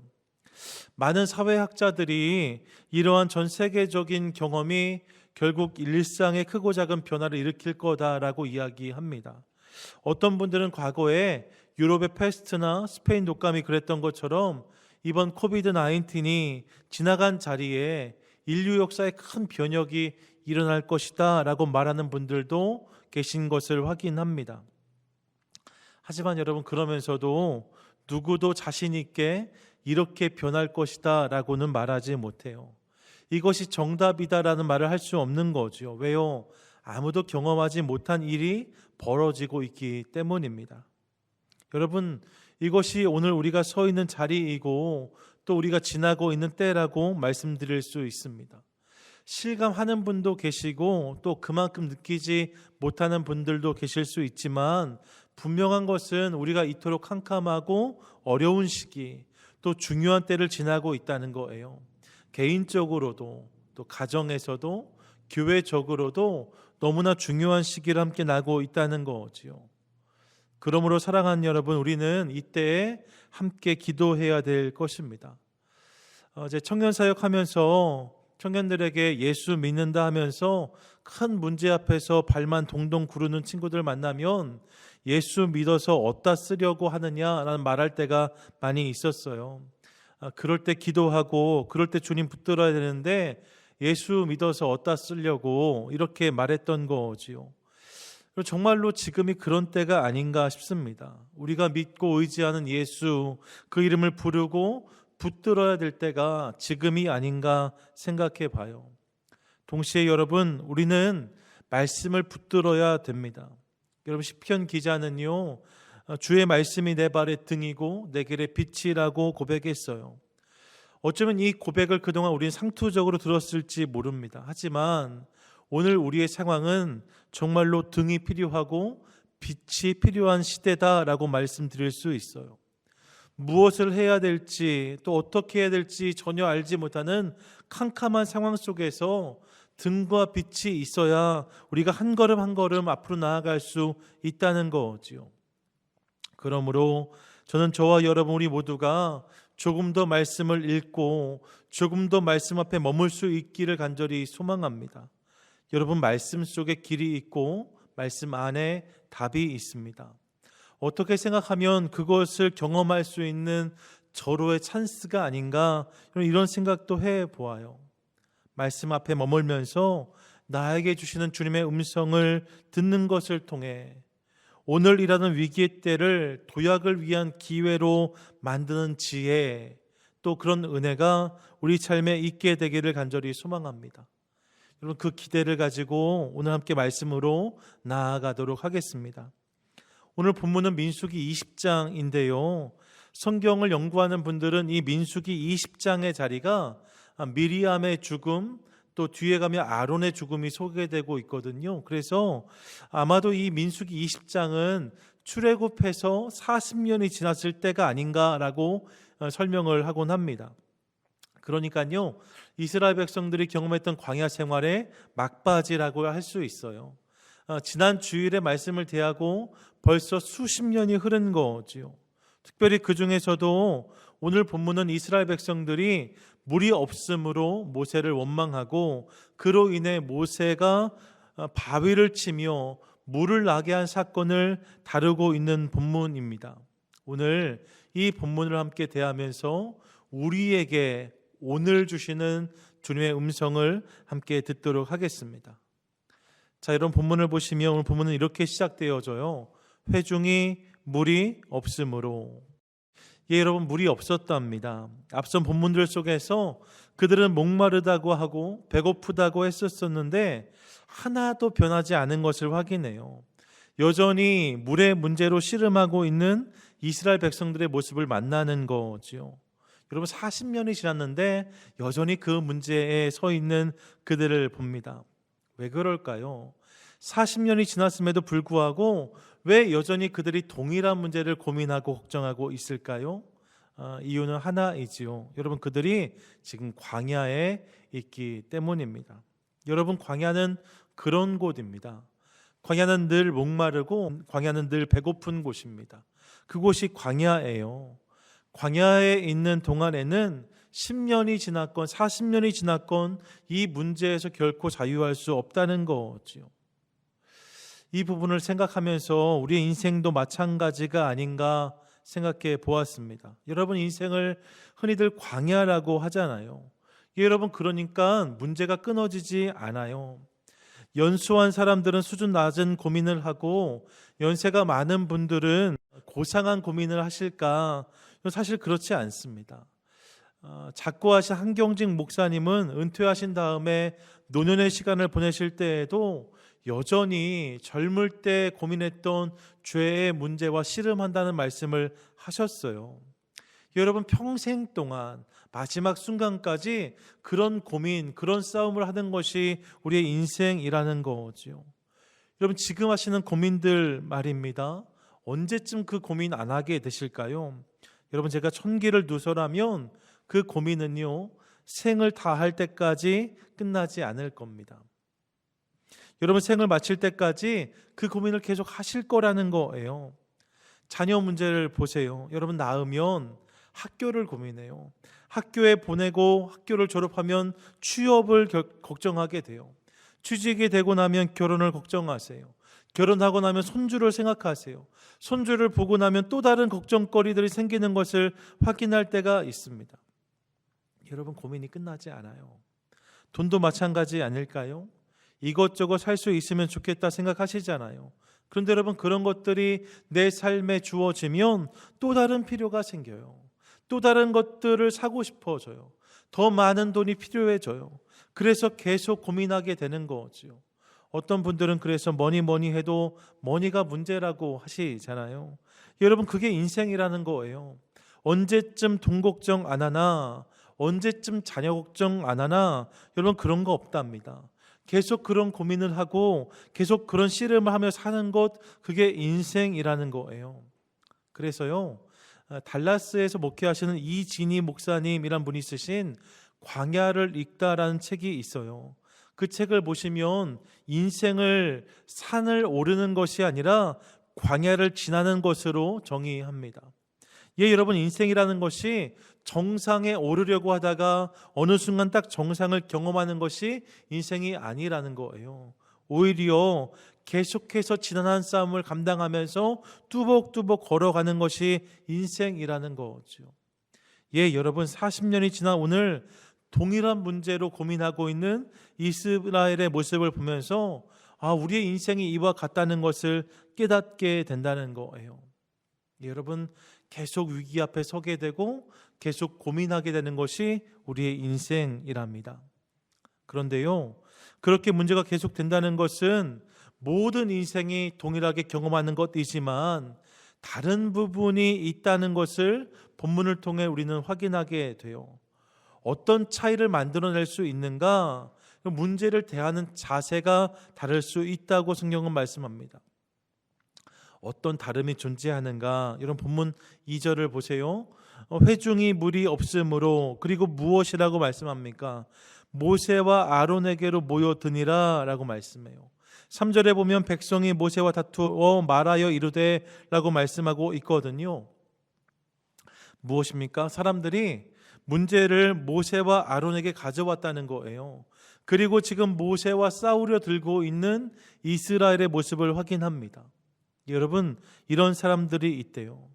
많은 사회학자들이 이러한 전 세계적인 경험이 결국 일상에 크고 작은 변화를 일으킬 거다라고 이야기합니다. 어떤 분들은 과거에 유럽의 패스트나 스페인 독감이 그랬던 것처럼 이번 코비드-19이 지나간 자리에 인류 역사에 큰 변혁이 일어날 것이다 라고 말하는 분들도 계신 것을 확인합니다. 하지만 여러분, 그러면서도 누구도 자신 있게 이렇게 변할 것이다 라고는 말하지 못해요. 이것이 정답이다라는 말을 할 수 없는 거죠. 왜요? 아무도 경험하지 못한 일이 벌어지고 있기 때문입니다. 여러분, 이것이 오늘 우리가 서 있는 자리이고 또 우리가 지나고 있는 때라고 말씀드릴 수 있습니다. 실감하는 분도 계시고 또 그만큼 느끼지 못하는 분들도 계실 수 있지만 분명한 것은 우리가 이토록 캄캄하고 어려운 시기, 또 중요한 때를 지나고 있다는 거예요. 개인적으로도 또 가정에서도 교회적으로도 너무나 중요한 시기를 함께 나고 있다는 거지요. 그러므로 사랑하는 여러분, 우리는 이때에 함께 기도해야 될 것입니다. 이제 청년 사역하면서 청년들에게 예수 믿는다 하면서 큰 문제 앞에서 발만 동동 구르는 친구들 만나면 예수 믿어서 어디다 쓰려고 하느냐라는 말할 때가 많이 있었어요. 그럴 때 기도하고 그럴 때 주님 붙들어야 되는데 예수 믿어서 어디다 쓰려고 이렇게 말했던 거지요. 정말로 지금이 그런 때가 아닌가 싶습니다. 우리가 믿고 의지하는 예수, 그 이름을 부르고 붙들어야 될 때가 지금이 아닌가 생각해 봐요. 동시에 여러분, 우리는 말씀을 붙들어야 됩니다. 여러분, 시편 기자는요, 주의 말씀이 내 발의 등이고 내 길의 빛이라고 고백했어요. 어쩌면 이 고백을 그동안 우리는 상투적으로 들었을지 모릅니다. 하지만 오늘 우리의 상황은 정말로 등이 필요하고 빛이 필요한 시대다라고 말씀드릴 수 있어요. 무엇을 해야 될지 또 어떻게 해야 될지 전혀 알지 못하는 캄캄한 상황 속에서 등과 빛이 있어야 우리가 한 걸음 한 걸음 앞으로 나아갈 수 있다는 거지요. 그러므로 저는 저와 여러분 우리 모두가 조금 더 말씀을 읽고 조금 더 말씀 앞에 머물 수 있기를 간절히 소망합니다. 여러분 말씀 속에 길이 있고 말씀 안에 답이 있습니다. 어떻게 생각하면 그것을 경험할 수 있는 절호의 찬스가 아닌가 이런 생각도 해보아요. 말씀 앞에 머물면서 나에게 주시는 주님의 음성을 듣는 것을 통해 오늘 일하는 위기의 때를 도약을 위한 기회로 만드는 지혜 또 그런 은혜가 우리 삶에 있게 되기를 간절히 소망합니다. 여러분 그 기대를 가지고 오늘 함께 말씀으로 나아가도록 하겠습니다. 오늘 본문은 민수기 20장인데요. 성경을 연구하는 분들은 이 민수기 20장의 자리가 미리암의 죽음 또 뒤에 가면 아론의 죽음이 소개되고 있거든요. 그래서 아마도 이 민수기 20장은 출애굽해서 40년이 지났을 때가 아닌가라고 설명을 하곤 합니다. 그러니까요, 이스라엘 백성들이 경험했던 광야 생활의 막바지라고 할 수 있어요. 지난 주일에 말씀을 대하고 벌써 수십 년이 흐른 거지요. 특별히 그 중에서도 오늘 본문은 이스라엘 백성들이 물이 없으므로 모세를 원망하고 그로 인해 모세가 바위를 치며 물을 나게 한 사건을 다루고 있는 본문입니다. 오늘 이 본문을 함께 대하면서 우리에게 오늘 주시는 주님의 음성을 함께 듣도록 하겠습니다. 자, 이런 본문을 보시면 오늘 본문은 이렇게 시작되어져요. 회중이 물이 없으므로. 예, 여러분 물이 없었답니다. 앞선 본문들 속에서 그들은 목마르다고 하고 배고프다고 했었는데 하나도 변하지 않은 것을 확인해요. 여전히 물의 문제로 씨름하고 있는 이스라엘 백성들의 모습을 만나는 거지요. 여러분 40년이 지났는데 여전히 그 문제에 서 있는 그들을 봅니다. 왜 그럴까요? 40년이 지났음에도 불구하고 왜 여전히 그들이 동일한 문제를 고민하고 걱정하고 있을까요? 이유는 하나이지요. 여러분 그들이 지금 광야에 있기 때문입니다. 여러분 광야는 그런 곳입니다. 광야는 늘 목마르고 광야는 늘 배고픈 곳입니다. 그곳이 광야예요. 광야에 있는 동안에는 10년이 지났건 40년이 지났건 이 문제에서 결코 자유할 수 없다는 거지요. 이 부분을 생각하면서 우리의 인생도 마찬가지가 아닌가 생각해 보았습니다. 여러분 인생을 흔히들 광야라고 하잖아요. 여러분 그러니까 문제가 끊어지지 않아요. 연수한 사람들은 수준 낮은 고민을 하고 연세가 많은 분들은 고상한 고민을 하실까? 사실 그렇지 않습니다. 작고하신 한경직 목사님은 은퇴하신 다음에 노년의 시간을 보내실 때에도 여전히 젊을 때 고민했던 죄의 문제와 씨름한다는 말씀을 하셨어요. 여러분 평생 동안 마지막 순간까지 그런 고민, 그런 싸움을 하는 것이 우리의 인생이라는 거지요. 여러분 지금 하시는 고민들 말입니다. 언제쯤 그 고민 안 하게 되실까요? 여러분 제가 천기를 누설하면 그 고민은요 생을 다할 때까지 끝나지 않을 겁니다. 여러분 생을 마칠 때까지 그 고민을 계속 하실 거라는 거예요. 자녀 문제를 보세요. 여러분 낳으면 학교를 고민해요. 학교에 보내고 학교를 졸업하면 취업을 걱정하게 돼요. 취직이 되고 나면 결혼을 걱정하세요. 결혼하고 나면 손주를 생각하세요. 손주를 보고 나면 또 다른 걱정거리들이 생기는 것을 확인할 때가 있습니다. 여러분 고민이 끝나지 않아요. 돈도 마찬가지 아닐까요? 이것저것 살 수 있으면 좋겠다 생각하시잖아요. 그런데 여러분 그런 것들이 내 삶에 주어지면 또 다른 필요가 생겨요. 또 다른 것들을 사고 싶어져요. 더 많은 돈이 필요해져요. 그래서 계속 고민하게 되는 거지요. 어떤 분들은 그래서 뭐니 해도 머니가 문제라고 하시잖아요. 여러분 그게 인생이라는 거예요. 언제쯤 돈 걱정 안 하나, 언제쯤 자녀 걱정 안 하나, 여러분 그런 거 없답니다. 계속 그런 고민을 하고 계속 그런 씨름을 하며 사는 것, 그게 인생이라는 거예요. 그래서요, 달라스에서 목회하시는 이진희 목사님이란 분이 쓰신 광야를 읽다라는 책이 있어요. 그 책을 보시면 인생을 산을 오르는 것이 아니라 광야를 지나는 것으로 정의합니다. 예, 여러분, 인생이라는 것이 정상에 오르려고 하다가 어느 순간 딱 정상을 경험하는 것이 인생이 아니라는 거예요. 오히려 계속해서 지난한 싸움을 감당하면서 뚜벅뚜벅 걸어가는 것이 인생이라는 거죠. 예, 여러분, 40년이 지난 오늘 동일한 문제로 고민하고 있는 이스라엘의 모습을 보면서 우리의 인생이 이와 같다는 것을 깨닫게 된다는 거예요. 예, 여러분, 계속 위기 앞에 서게 되고 계속 고민하게 되는 것이 우리의 인생이랍니다. 그런데요, 그렇게 문제가 계속 된다는 것은 모든 인생이 동일하게 경험하는 것이지만 다른 부분이 있다는 것을 본문을 통해 우리는 확인하게 돼요. 어떤 차이를 만들어낼 수 있는가? 문제를 대하는 자세가 다를 수 있다고 성경은 말씀합니다. 어떤 다름이 존재하는가? 이런 본문 2절을 보세요. 회중이 물이 없으므로, 그리고 무엇이라고 말씀합니까? 모세와 아론에게로 모여드니라 라고 말씀해요. 3절에 보면 백성이 모세와 다투어 말하여 이르되 라고 말씀하고 있거든요. 무엇입니까? 사람들이 문제를 모세와 아론에게 가져왔다는 거예요. 그리고 지금 모세와 싸우려 들고 있는 이스라엘의 모습을 확인합니다. 여러분, 이런 사람들이 있대요.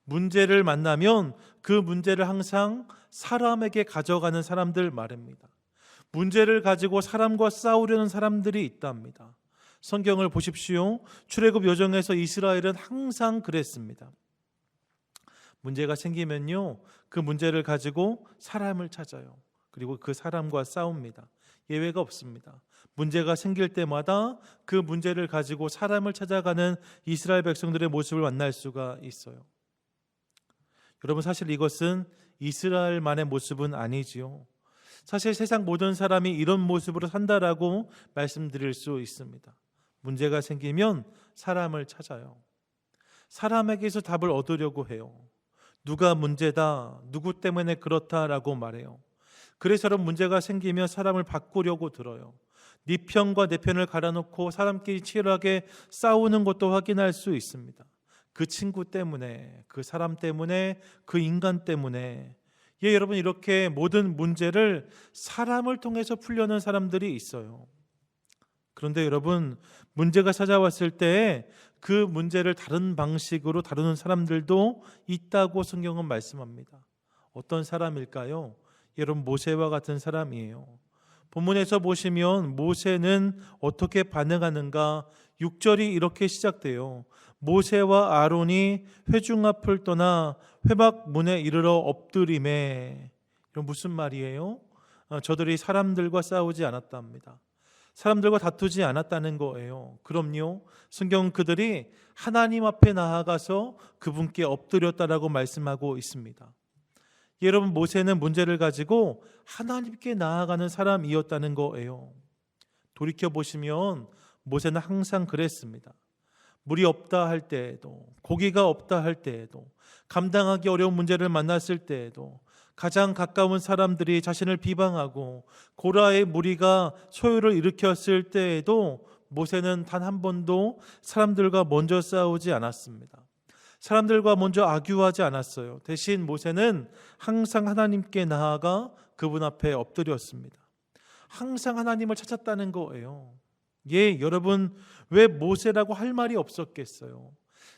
문제를 만나면 그 문제를 항상 사람에게 가져가는 사람들 말입니다. 문제를 가지고 사람과 싸우려는 사람들이 있답니다. 성경을 보십시오. 출애굽 여정에서 이스라엘은 항상 그랬습니다. 문제가 생기면요, 그 문제를 가지고 사람을 찾아요. 그리고 그 사람과 싸웁니다. 예외가 없습니다. 문제가 생길 때마다 그 문제를 가지고 사람을 찾아가는 이스라엘 백성들의 모습을 만날 수가 있어요. 여러분, 사실 이것은 이스라엘만의 모습은 아니지요. 사실 세상 모든 사람이 이런 모습으로 산다라고 말씀드릴 수 있습니다. 문제가 생기면 사람을 찾아요. 사람에게서 답을 얻으려고 해요. 누가 문제다, 누구 때문에 그렇다라고 말해요. 그래서 문제가 생기면 사람을 바꾸려고 들어요. 네 편과 내 편을 갈아놓고 사람끼리 치열하게 싸우는 것도 확인할 수 있습니다. 그 친구 때문에, 그 사람 때문에, 그 인간 때문에. 예, 여러분, 이렇게 모든 문제를 사람을 통해서 풀려는 사람들이 있어요. 그런데 여러분, 문제가 찾아왔을 때 그 문제를 다른 방식으로 다루는 사람들도 있다고 성경은 말씀합니다. 어떤 사람일까요? 여러분, 모세와 같은 사람이에요. 본문에서 보시면 모세는 어떻게 반응하는가? 6절이 이렇게 시작돼요. 모세와 아론이 회중 앞을 떠나 회막 문에 이르러 엎드리매. 이건 무슨 말이에요? 저들이 사람들과 싸우지 않았답니다. 사람들과 다투지 않았다는 거예요. 그럼요, 성경은 그들이 하나님 앞에 나아가서 그분께 엎드렸다라고 말씀하고 있습니다. 여러분, 모세는 문제를 가지고 하나님께 나아가는 사람이었다는 거예요. 돌이켜보시면 모세는 항상 그랬습니다. 물이 없다 할 때에도, 고기가 없다 할 때에도, 감당하기 어려운 문제를 만났을 때에도, 가장 가까운 사람들이 자신을 비방하고 고라의 무리가 소요를 일으켰을 때에도 모세는 단 한 번도 사람들과 먼저 싸우지 않았습니다. 사람들과 먼저 악유하지 않았어요. 대신 모세는 항상 하나님께 나아가 그분 앞에 엎드렸습니다. 항상 하나님을 찾았다는 거예요. 예, 여러분, 왜 모세라고 할 말이 없었겠어요?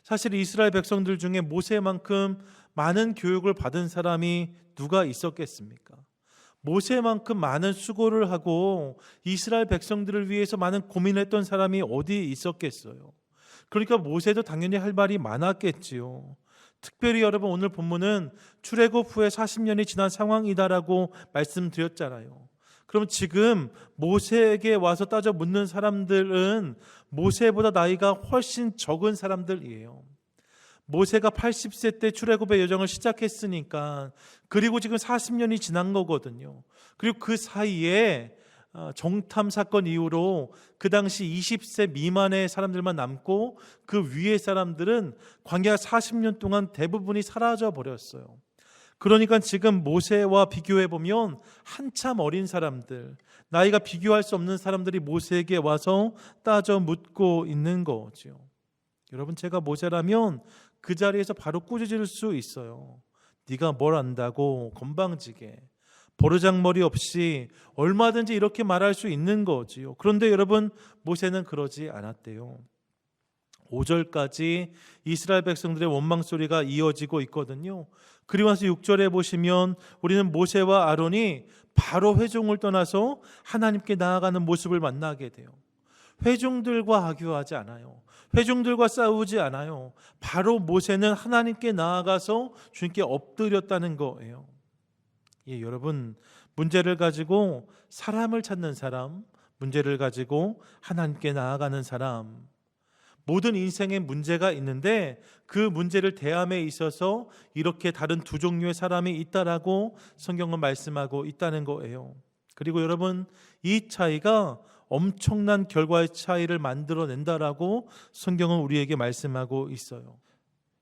사실 이스라엘 백성들 중에 모세만큼 많은 교육을 받은 사람이 누가 있었겠습니까? 모세만큼 많은 수고를 하고 이스라엘 백성들을 위해서 많은 고민했던 사람이 어디 있었겠어요? 그러니까 모세도 당연히 할 말이 많았겠지요. 특별히 여러분, 오늘 본문은 출애굽 후에 40년이 지난 상황이다라고 말씀드렸잖아요. 그럼 지금 모세에게 와서 따져 묻는 사람들은 모세보다 나이가 훨씬 적은 사람들이에요. 모세가 80세 때 출애굽의 여정을 시작했으니까, 그리고 지금 40년이 지난 거거든요. 그리고 그 사이에 정탐 사건 이후로 그 당시 20세 미만의 사람들만 남고 그 위의 사람들은 광야 40년 동안 대부분이 사라져 버렸어요. 그러니까 지금 모세와 비교해 보면 한참 어린 사람들, 나이가 비교할 수 없는 사람들이 모세에게 와서 따져 묻고 있는 거죠. 여러분, 제가 모세라면 그 자리에서 바로 꾸짖을 수 있어요. 네가 뭘 안다고, 건방지게, 버르장머리 없이 얼마든지 이렇게 말할 수 있는 거지요. 그런데 여러분, 모세는 그러지 않았대요. 5절까지 이스라엘 백성들의 원망 소리가 이어지고 있거든요. 그리고 나서 6절에 보시면 우리는 모세와 아론이 바로 회중을 떠나서 하나님께 나아가는 모습을 만나게 돼요. 회중들과 악유하지 않아요. 회중들과 싸우지 않아요. 바로 모세는 하나님께 나아가서 주님께 엎드렸다는 거예요. 예, 여러분, 문제를 가지고 사람을 찾는 사람, 문제를 가지고 하나님께 나아가는 사람, 모든 인생에 문제가 있는데 그 문제를 대함에 있어서 이렇게 다른 두 종류의 사람이 있다라고 성경은 말씀하고 있다는 거예요. 그리고 여러분, 이 차이가 엄청난 결과의 차이를 만들어낸다라고 성경은 우리에게 말씀하고 있어요.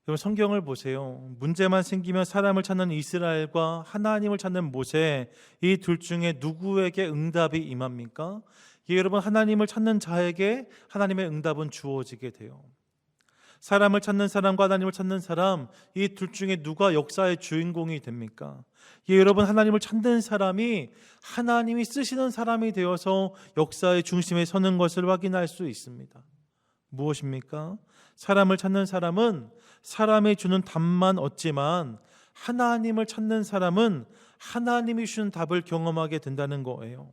여러분, 성경을 보세요. 문제만 생기면 사람을 찾는 이스라엘과 하나님을 찾는 모세, 이 둘 중에 누구에게 응답이 임합니까? 예, 여러분, 하나님을 찾는 자에게 하나님의 응답은 주어지게 돼요. 사람을 찾는 사람과 하나님을 찾는 사람, 이 둘 중에 누가 역사의 주인공이 됩니까? 예, 여러분, 하나님을 찾는 사람이 하나님이 쓰시는 사람이 되어서 역사의 중심에 서는 것을 확인할 수 있습니다. 무엇입니까? 사람을 찾는 사람은 사람이 주는 답만 얻지만 하나님을 찾는 사람은 하나님이 주는 답을 경험하게 된다는 거예요.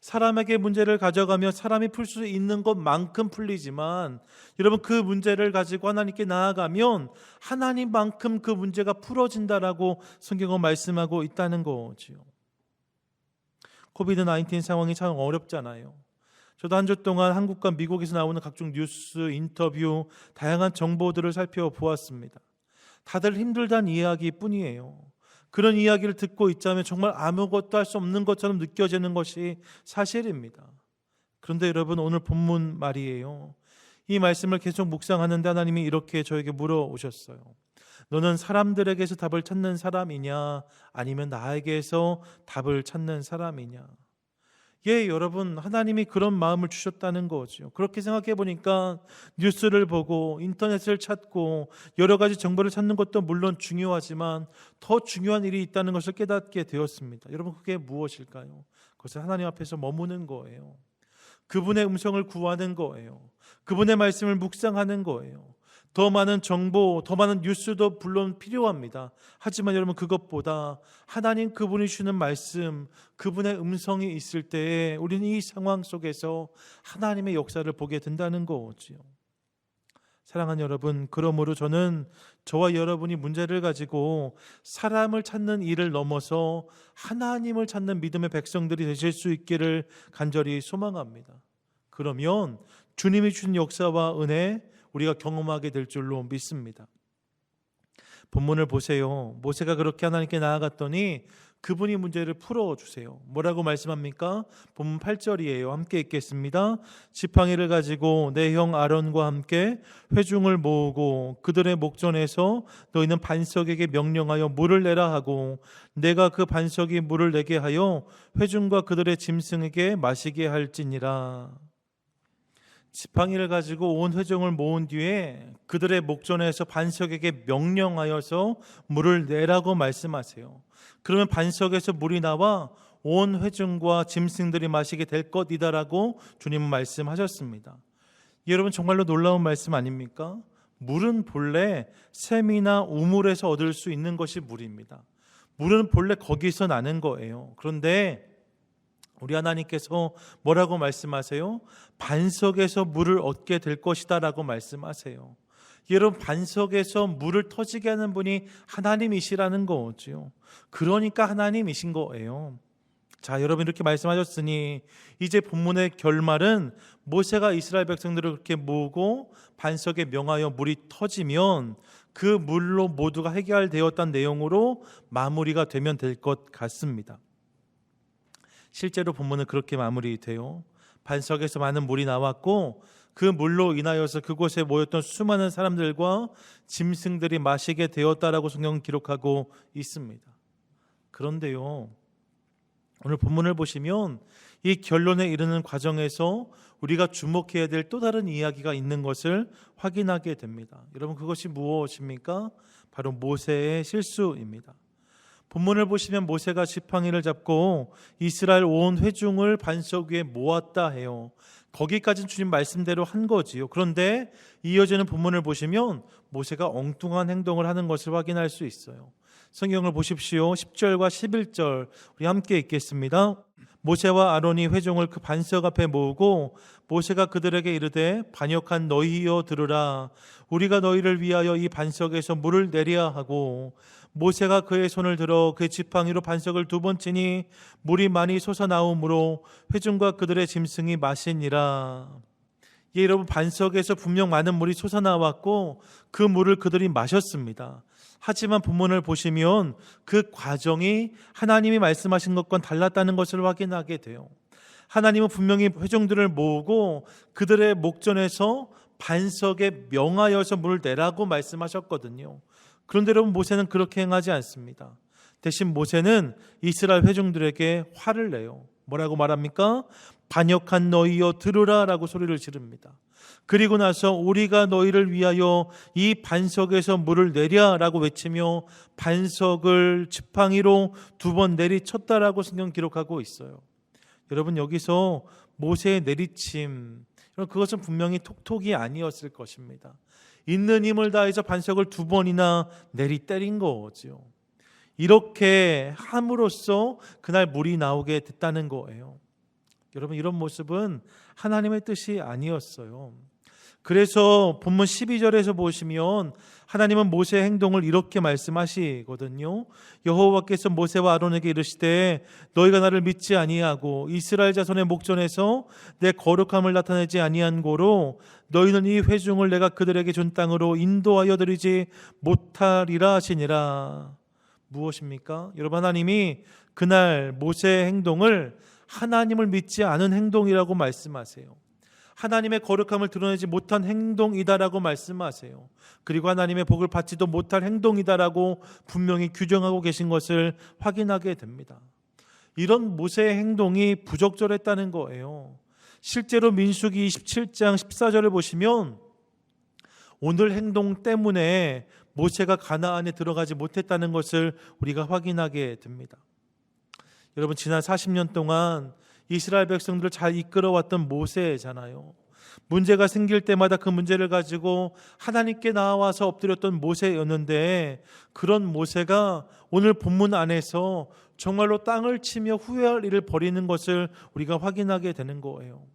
사람에게 문제를 가져가며 사람이 풀 수 있는 것만큼 풀리지만 여러분, 그 문제를 가지고 하나님께 나아가면 하나님만큼 그 문제가 풀어진다라고 성경은 말씀하고 있다는 거지요. 코비드-19 상황이 참 어렵잖아요. 저도 한 주 동안 한국과 미국에서 나오는 각종 뉴스, 인터뷰, 다양한 정보들을 살펴보았습니다. 다들 힘들다는 이야기뿐이에요. 그런 이야기를 듣고 있자면 정말 아무것도 할 수 없는 것처럼 느껴지는 것이 사실입니다. 그런데 여러분, 오늘 본문 말이에요. 이 말씀을 계속 묵상하는데 하나님이 이렇게 저에게 물어오셨어요. 너는 사람들에게서 답을 찾는 사람이냐, 아니면 나에게서 답을 찾는 사람이냐? 예, 여러분, 하나님이 그런 마음을 주셨다는 거죠. 그렇게 생각해 보니까 뉴스를 보고 인터넷을 찾고 여러 가지 정보를 찾는 것도 물론 중요하지만 더 중요한 일이 있다는 것을 깨닫게 되었습니다. 여러분, 그게 무엇일까요? 그것은 하나님 앞에서 머무는 거예요. 그분의 음성을 구하는 거예요. 그분의 말씀을 묵상하는 거예요. 더 많은 정보, 더 많은 뉴스도 물론 필요합니다. 하지만 여러분, 그것보다 하나님 그분이 주는 말씀, 그분의 음성이 있을 때에 우리는 이 상황 속에서 하나님의 역사를 보게 된다는 거지요. 사랑하는 여러분, 그러므로 저는 저와 여러분이 문제를 가지고 사람을 찾는 일을 넘어서 하나님을 찾는 믿음의 백성들이 되실 수 있기를 간절히 소망합니다. 그러면 주님이 주신 역사와 은혜 우리가 경험하게 될 줄로 믿습니다. 본문을 보세요. 모세가 그렇게 하나님께 나아갔더니 그분이 문제를 풀어주세요. 뭐라고 말씀합니까? 본문 8절이에요. 함께 읽겠습니다. 지팡이를 가지고 내 형 아론과 함께 회중을 모으고 그들의 목전에서 너희는 반석에게 명령하여 물을 내라 하고 내가 그 반석이 물을 내게 하여 회중과 그들의 짐승에게 마시게 할지니라. 지팡이를 가지고 온 회중을 모은 뒤에 그들의 목전에서 반석에게 명령하여서 물을 내라고 말씀하세요. 그러면 반석에서 물이 나와 온 회중과 짐승들이 마시게 될 것이다라고 주님은 말씀하셨습니다. 여러분, 정말로 놀라운 말씀 아닙니까? 물은 본래 샘이나 우물에서 얻을 수 있는 것이 물입니다. 물은 본래 거기서 나는 거예요. 그런데 우리 하나님께서 뭐라고 말씀하세요? 반석에서 물을 얻게 될 것이다 라고 말씀하세요. 여러분, 반석에서 물을 터지게 하는 분이 하나님이시라는 거죠. 그러니까 하나님이신 거예요. 자, 여러분, 이렇게 말씀하셨으니 이제 본문의 결말은 모세가 이스라엘 백성들을 그렇게 모으고 반석에 명하여 물이 터지면 그 물로 모두가 해결되었다는 내용으로 마무리가 되면 될 것 같습니다. 실제로 본문은 그렇게 마무리돼요. 반석에서 많은 물이 나왔고 그 물로 인하여서 그곳에 모였던 수많은 사람들과 짐승들이 마시게 되었다라고 성경은 기록하고 있습니다. 그런데요, 오늘 본문을 보시면 이 결론에 이르는 과정에서 우리가 주목해야 될 또 다른 이야기가 있는 것을 확인하게 됩니다. 여러분, 그것이 무엇입니까? 바로 모세의 실수입니다. 본문을 보시면 모세가 지팡이를 잡고 이스라엘 온 회중을 반석 위에 모았다 해요. 거기까지는 주님 말씀대로 한 거지요. 그런데 이어지는 본문을 보시면 모세가 엉뚱한 행동을 하는 것을 확인할 수 있어요. 성경을 보십시오. 10절과 11절 우리 함께 읽겠습니다. 모세와 아론이 회중을 그 반석 앞에 모으고 모세가 그들에게 이르되 반역한 너희여 들으라. 우리가 너희를 위하여 이 반석에서 물을 내려야 하고 모세가 그의 손을 들어 그 지팡이로 반석을 2번 치니 물이 많이 솟아나오므로 회중과 그들의 짐승이 마시니라. 예, 여러분, 반석에서 분명 많은 물이 솟아나왔고 그 물을 그들이 마셨습니다. 하지만 본문을 보시면 그 과정이 하나님이 말씀하신 것과는 달랐다는 것을 확인하게 돼요. 하나님은 분명히 회중들을 모으고 그들의 목전에서 반석에 명하여서 물을 내라고 말씀하셨거든요. 그런데 여러분, 모세는 그렇게 행하지 않습니다. 대신 모세는 이스라엘 회중들에게 화를 내요. 뭐라고 말합니까? 반역한 너희여 들으라 라고 소리를 지릅니다. 그리고 나서 우리가 너희를 위하여 이 반석에서 물을 내랴 라고 외치며 반석을 지팡이로 2번 내리쳤다라고 성경 기록하고 있어요. 여러분, 여기서 모세의 내리침, 그것은 분명히 톡톡이 아니었을 것입니다. 있는 힘을 다해서 반석을 2번이나 내리 때린 거죠. 이렇게 함으로써 그날 물이 나오게 됐다는 거예요. 여러분, 이런 모습은 하나님의 뜻이 아니었어요. 그래서 본문 12절에서 보시면 하나님은 모세의 행동을 이렇게 말씀하시거든요. 여호와께서 모세와 아론에게 이르시되 너희가 나를 믿지 아니하고 이스라엘 자손의 목전에서 내 거룩함을 나타내지 아니한 고로 너희는 이 회중을 내가 그들에게 준 땅으로 인도하여 드리지 못하리라 하시니라. 무엇입니까? 여러분, 하나님이 그날 모세의 행동을 하나님을 믿지 않은 행동이라고 말씀하세요. 하나님의 거룩함을 드러내지 못한 행동이다라고 말씀하세요. 그리고 하나님의 복을 받지도 못할 행동이다라고 분명히 규정하고 계신 것을 확인하게 됩니다. 이런 모세의 행동이 부적절했다는 거예요. 실제로 민수기 27장 14절을 보시면 오늘 행동 때문에 모세가 가나안에 들어가지 못했다는 것을 우리가 확인하게 됩니다. 여러분, 지난 40년 동안 이스라엘 백성들을 잘 이끌어왔던 모세잖아요. 문제가 생길 때마다 그 문제를 가지고 하나님께 나와서 엎드렸던 모세였는데 그런 모세가 오늘 본문 안에서 정말로 땅을 치며 후회할 일을 벌이는 것을 우리가 확인하게 되는 거예요.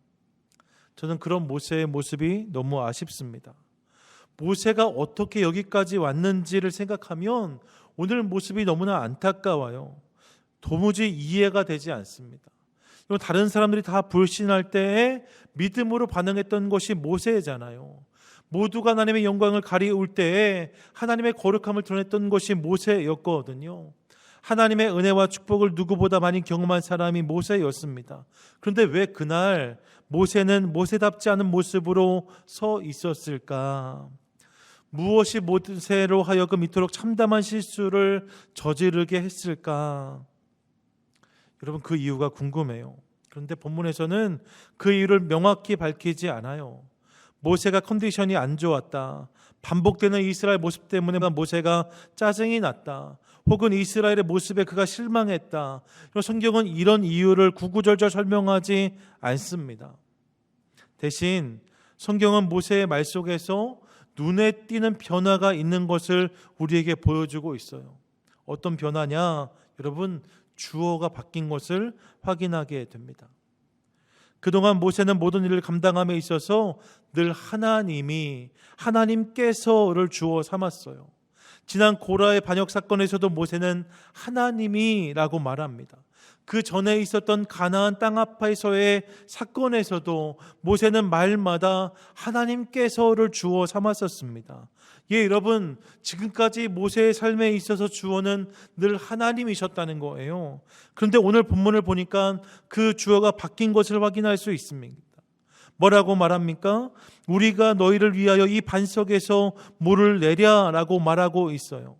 저는 그런 모세의 모습이 너무 아쉽습니다. 모세가 어떻게 여기까지 왔는지를 생각하면 오늘 모습이 너무나 안타까워요. 도무지 이해가 되지 않습니다. 다른 사람들이 다 불신할 때에 믿음으로 반응했던 것이 모세잖아요. 모두가 하나님의 영광을 가리울 때에 하나님의 거룩함을 드러냈던 것이 모세였거든요. 하나님의 은혜와 축복을 누구보다 많이 경험한 사람이 모세였습니다. 그런데 왜 그날 모세는 모세답지 않은 모습으로 서 있었을까? 무엇이 모세로 하여금 이토록 참담한 실수를 저지르게 했을까? 여러분, 그 이유가 궁금해요. 그런데 본문에서는 그 이유를 명확히 밝히지 않아요. 모세가 컨디션이 안 좋았다, 반복되는 이스라엘 모습 때문에 모세가 짜증이 났다, 혹은 이스라엘의 모습에 그가 실망했다. 성경은 이런 이유를 구구절절 설명하지 않습니다. 대신 성경은 모세의 말 속에서 눈에 띄는 변화가 있는 것을 우리에게 보여주고 있어요. 어떤 변화냐? 여러분, 주어가 바뀐 것을 확인하게 됩니다. 그동안 모세는 모든 일을 감당함에 있어서 늘 하나님께서를 주어 삼았어요. 지난 고라의 반역 사건에서도 모세는 하나님이라고 말합니다. 그 전에 있었던 가나안 땅 앞에서의 사건에서도 모세는 말마다 하나님께서를 주어 삼았었습니다. 예, 여러분, 지금까지 모세의 삶에 있어서 주어는 늘 하나님이셨다는 거예요. 그런데 오늘 본문을 보니까 그 주어가 바뀐 것을 확인할 수 있습니다. 뭐라고 말합니까? 우리가 너희를 위하여 이 반석에서 물을 내랴라고 말하고 있어요.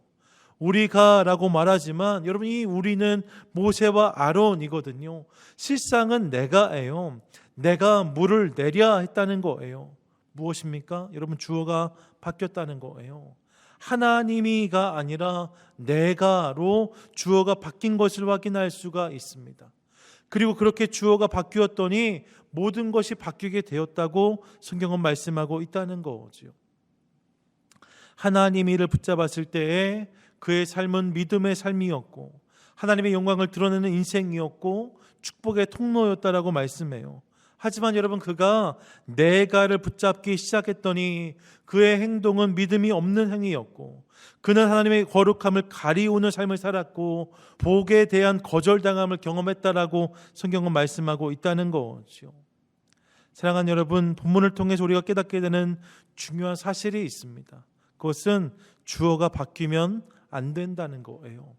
우리가 라고 말하지만 여러분, 이 우리는 모세와 아론이거든요. 실상은 내가예요. 내가 물을 내랴 했다는 거예요. 무엇입니까? 여러분, 주어가 바뀌었다는 거예요. 하나님이가 아니라 내가로 주어가 바뀐 것을 확인할 수가 있습니다. 그리고 그렇게 주어가 바뀌었더니 모든 것이 바뀌게 되었다고 성경은 말씀하고 있다는 거죠. 하나님 이를 붙잡았을 때에 그의 삶은 믿음의 삶이었고 하나님의 영광을 드러내는 인생이었고 축복의 통로였다라고 말씀해요. 하지만 여러분, 그가 내가를 붙잡기 시작했더니 그의 행동은 믿음이 없는 행위였고 그는 하나님의 거룩함을 가리우는 삶을 살았고 복에 대한 거절당함을 경험했다라고 성경은 말씀하고 있다는 거죠. 사랑하는 여러분, 본문을 통해서 우리가 깨닫게 되는 중요한 사실이 있습니다. 그것은 주어가 바뀌면 안 된다는 거예요.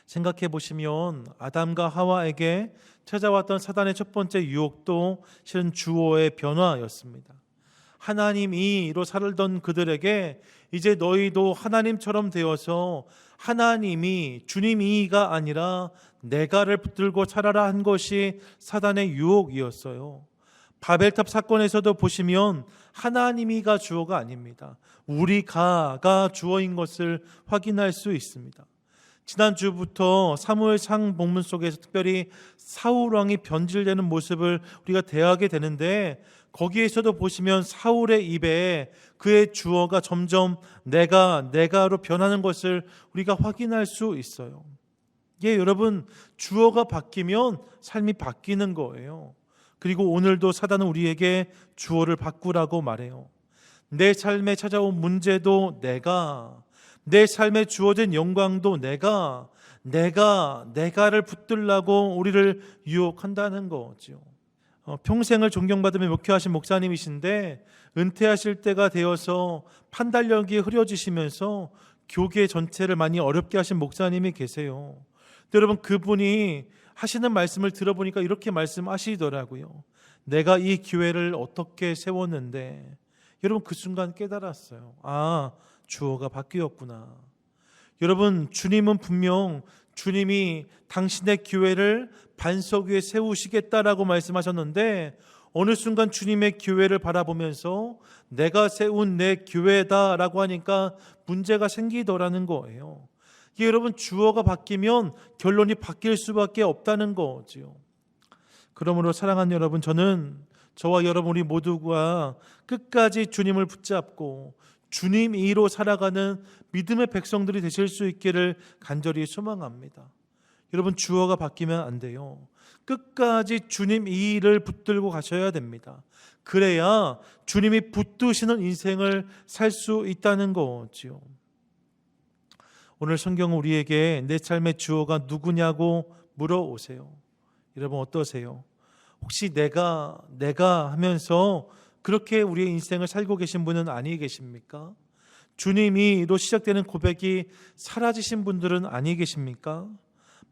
생각해 보시면 아담과 하와에게 찾아왔던 사단의 첫 번째 유혹도 실은 주어의 변화였습니다. 하나님이로 살던 그들에게 이제 너희도 하나님처럼 되어서 하나님이 주님이가 아니라 내가를 붙들고 살아라 한 것이 사단의 유혹이었어요. 바벨탑 사건에서도 보시면 하나님이가 주어가 아닙니다. 우리가가 주어인 것을 확인할 수 있습니다. 지난주부터 사무엘상 본문 속에서 특별히 사울 왕이 변질되는 모습을 우리가 대하게 되는데 거기에서도 보시면 사울의 입에 그의 주어가 점점 내가로 변하는 것을 우리가 확인할 수 있어요. 예, 여러분, 주어가 바뀌면 삶이 바뀌는 거예요. 그리고 오늘도 사단은 우리에게 주어를 바꾸라고 말해요. 내 삶에 찾아온 문제도 내 삶에 주어진 영광도 내가를 붙들라고 우리를 유혹한다는 거죠. 평생을 존경받으며 목회하신 목사님이신데 은퇴하실 때가 되어서 판단력이 흐려지시면서 교계 전체를 많이 어렵게 하신 목사님이 계세요. 여러분, 그분이 하시는 말씀을 들어보니까 이렇게 말씀하시더라고요. 내가 이 교회를 어떻게 세웠는데, 여러분, 그 순간 깨달았어요. 아, 주어가 바뀌었구나. 여러분, 주님은 분명 주님이 당신의 교회를 반석 위에 세우시겠다라고 말씀하셨는데 어느 순간 주님의 교회를 바라보면서 내가 세운 내 교회다라고 하니까 문제가 생기더라는 거예요. 이게 여러분, 주어가 바뀌면 결론이 바뀔 수밖에 없다는 거죠. 그러므로 사랑하는 여러분, 저와 여러분 우리 모두가 끝까지 주님을 붙잡고 주님 이로 살아가는 믿음의 백성들이 되실 수 있기를 간절히 소망합니다. 여러분, 주어가 바뀌면 안 돼요. 끝까지 주님 이를 붙들고 가셔야 됩니다. 그래야 주님이 붙드시는 인생을 살 수 있다는 거지요. 오늘 성경은 우리에게 내 삶의 주어가 누구냐고 물어오세요. 여러분, 어떠세요? 혹시 내가 하면서 그렇게 우리의 인생을 살고 계신 분은 아니 계십니까? 주님이로 시작되는 고백이 사라지신 분들은 아니 계십니까?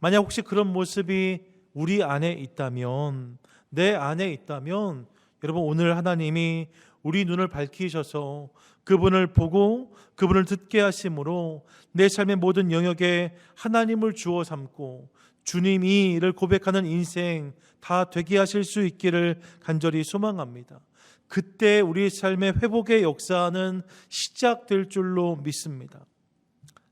만약 혹시 그런 모습이 우리 안에 있다면, 내 안에 있다면, 여러분, 오늘 하나님이 우리 눈을 밝히셔서 그분을 보고 그분을 듣게 하심으로 내 삶의 모든 영역에 하나님을 주어 삼고 주님이를 고백하는 인생 다 되게 하실 수 있기를 간절히 소망합니다. 그때 우리 삶의 회복의 역사는 시작될 줄로 믿습니다.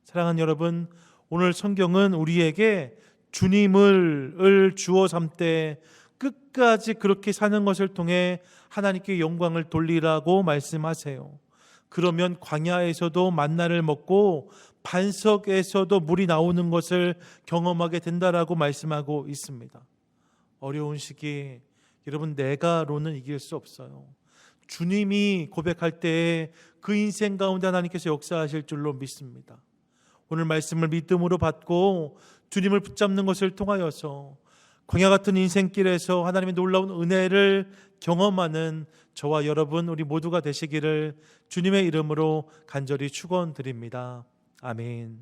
사랑하는 여러분, 오늘 성경은 우리에게 주님을 주어 삼되 끝까지 그렇게 사는 것을 통해 하나님께 영광을 돌리라고 말씀하세요. 그러면 광야에서도 만나를 먹고 반석에서도 물이 나오는 것을 경험하게 된다라고 말씀하고 있습니다. 어려운 시기, 여러분, 내가로는 이길 수 없어요. 주님이 고백할 때에 그 인생 가운데 하나님께서 역사하실 줄로 믿습니다. 오늘 말씀을 믿음으로 받고 주님을 붙잡는 것을 통하여서 광야 같은 인생길에서 하나님의 놀라운 은혜를 경험하는 저와 여러분 우리 모두가 되시기를 주님의 이름으로 간절히 축원드립니다. 아멘.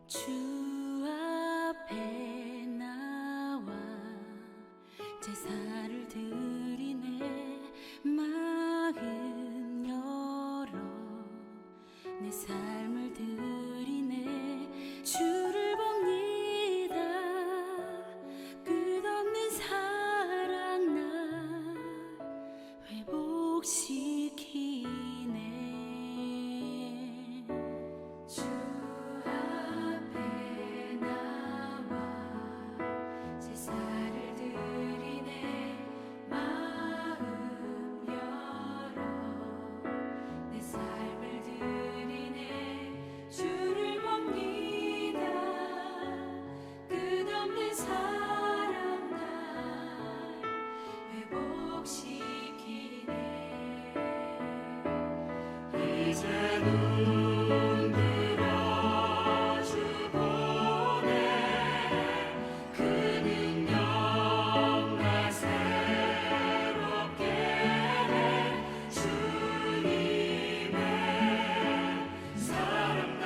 주 앞에 나와 제사를 드리네. 마음 열어 내 삶을 드리네. 주를 봅니다. 끝없는 사랑 날 회복시키네. 주 앞에 나와 제사를 드리네. 마음 열어 내 삶을 드리네. 주를 봅니다. 끝없는 사랑 날 회복시키네. 이제 눈 들어 주 보네. 그 능력 날 새롭게 해. 주님의 사랑 날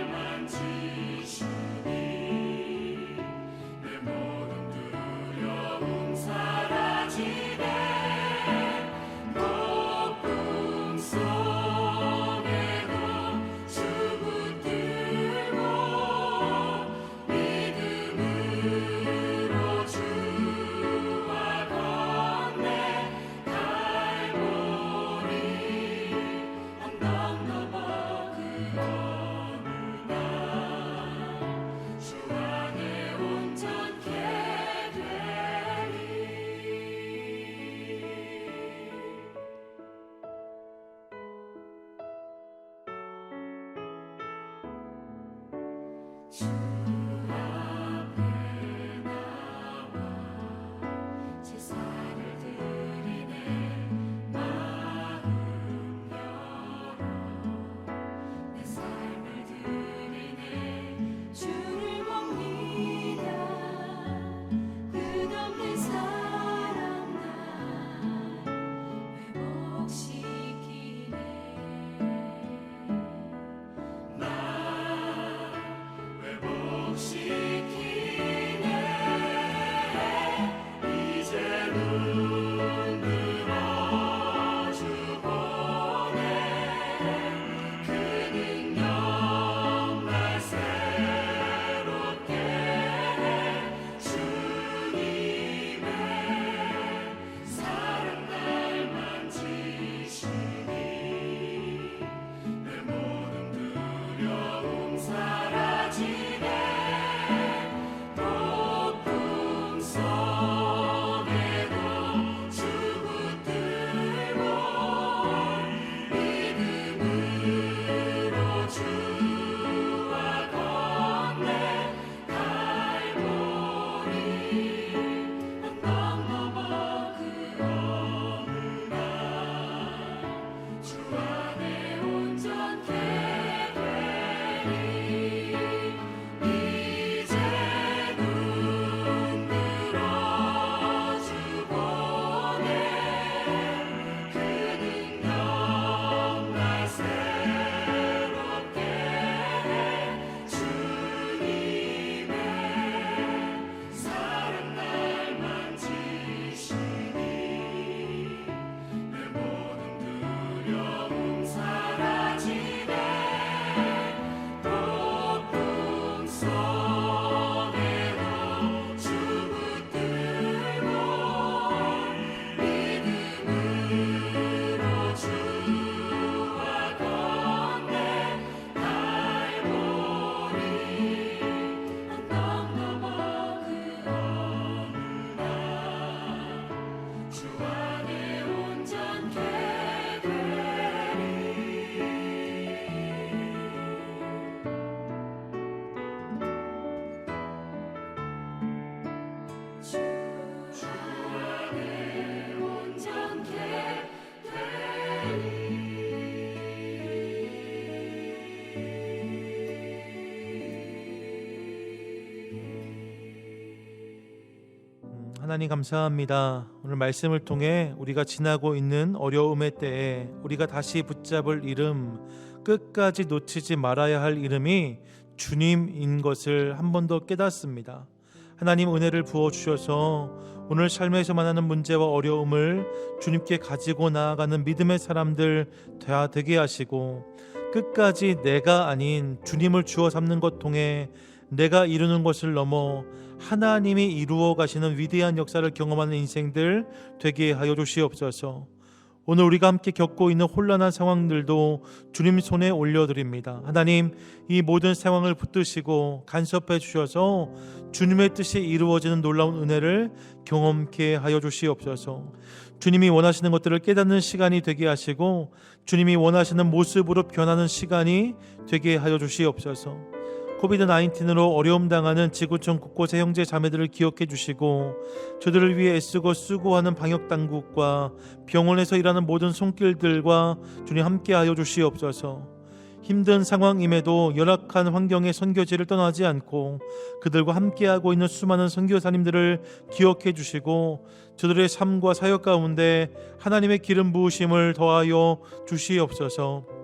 만지시니 내 모든 두려움 사라지네. 폭풍 속에도 주 붙들고 믿음으로 주와 건네. 갈보리 언덕 넘어 그 어느 날 주 안에 온전케 되리. 주 앞에 나와 제사를 드리네. 마음 열어 내 삶을 드리네. 주를 봅니다. 끝없는 사랑 날 회복시키네. 날 회복시키네. 하나님 감사합니다. 오늘 말씀을 통해 우리가 지나고 있는 어려움의 때에 우리가 다시 붙잡을 이름, 끝까지 놓치지 말아야 할 이름이 주님인 것을 한 번 더 깨닫습니다. 하나님 은혜를 부어주셔서 오늘 삶에서 만나는 문제와 어려움을 주님께 가지고 나아가는 믿음의 사람들 다 되게 하시고, 끝까지 내가 아닌 주님을 주어 삼는 것 통해 내가 이루는 것을 넘어 하나님이 이루어 가시는 위대한 역사를 경험하는 인생들 되게 하여 주시옵소서. 오늘 우리가 함께 겪고 있는 혼란한 상황들도 주님 손에 올려드립니다. 하나님, 이 모든 상황을 붙드시고 간섭해 주셔서 주님의 뜻이 이루어지는 놀라운 은혜를 경험케 하여 주시옵소서. 주님이 원하시는 것들을 깨닫는 시간이 되게 하시고 주님이 원하시는 모습으로 변하는 시간이 되게 하여 주시옵소서. 코비드-19으로 어려움 당하는 지구촌 곳곳의 형제 자매들을 기억해 주시고, 저들을 위해 애쓰고 수고하는 방역당국과 병원에서 일하는 모든 손길들과 주님 함께하여 주시옵소서. 힘든 상황임에도 열악한 환경의 선교지를 떠나지 않고 그들과 함께하고 있는 수많은 선교사님들을 기억해 주시고, 저들의 삶과 사역 가운데 하나님의 기름 부으심을 더하여 주시옵소서.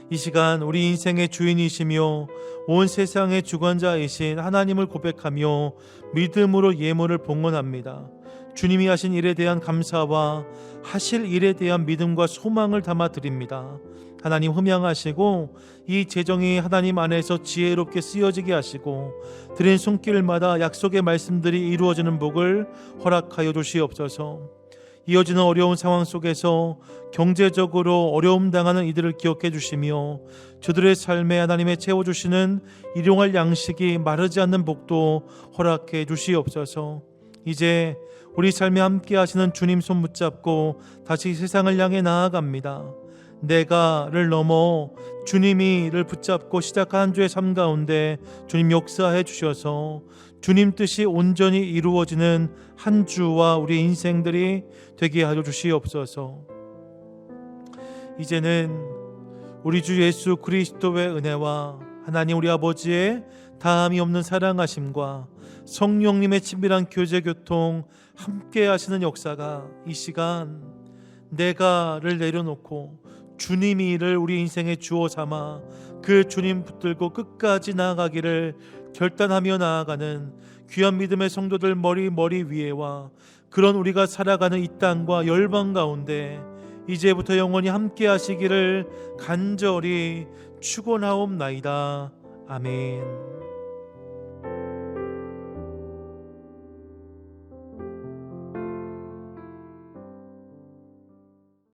이 시간 우리 인생의 주인이시며 온 세상의 주관자이신 하나님을 고백하며 믿음으로 예물을 봉헌합니다. 주님이 하신 일에 대한 감사와 하실 일에 대한 믿음과 소망을 담아 드립니다. 하나님 흠양하시고 이 재정이 하나님 안에서 지혜롭게 쓰여지게 하시고 드린 손길마다 약속의 말씀들이 이루어지는 복을 허락하여 주시옵소서. 이어지는 어려운 상황 속에서 경제적으로 어려움 당하는 이들을 기억해 주시며 저들의 삶에 하나님의 채워주시는 일용할 양식이 마르지 않는 복도 허락해 주시옵소서. 이제 우리 삶에 함께 하시는 주님 손 붙잡고 다시 세상을 향해 나아갑니다. 내가를 넘어 주님이를 붙잡고 시작한 한 주의 삶 가운데 주님 역사해 주셔서 주님 뜻이 온전히 이루어지는 한 주와 우리 인생들이 되게 하여 주시옵소서. 이제는 우리 주 예수 그리스도의 은혜와 하나님 우리 아버지의 다함이 없는 사랑하심과 성령님의 친밀한 교제 교통 함께 하시는 역사가 이 시간 내가를 내려놓고 주님이를 우리 인생의 주어 삼아 그 주님 붙들고 끝까지 나아가기를 결단하며 나아가는 귀한 믿음의 성도들 머리 위에와 그런 우리가 살아가는 이 땅과 열방 가운데 이제부터 영원히 함께 하시기를 간절히 축원하옵나이다. 아멘.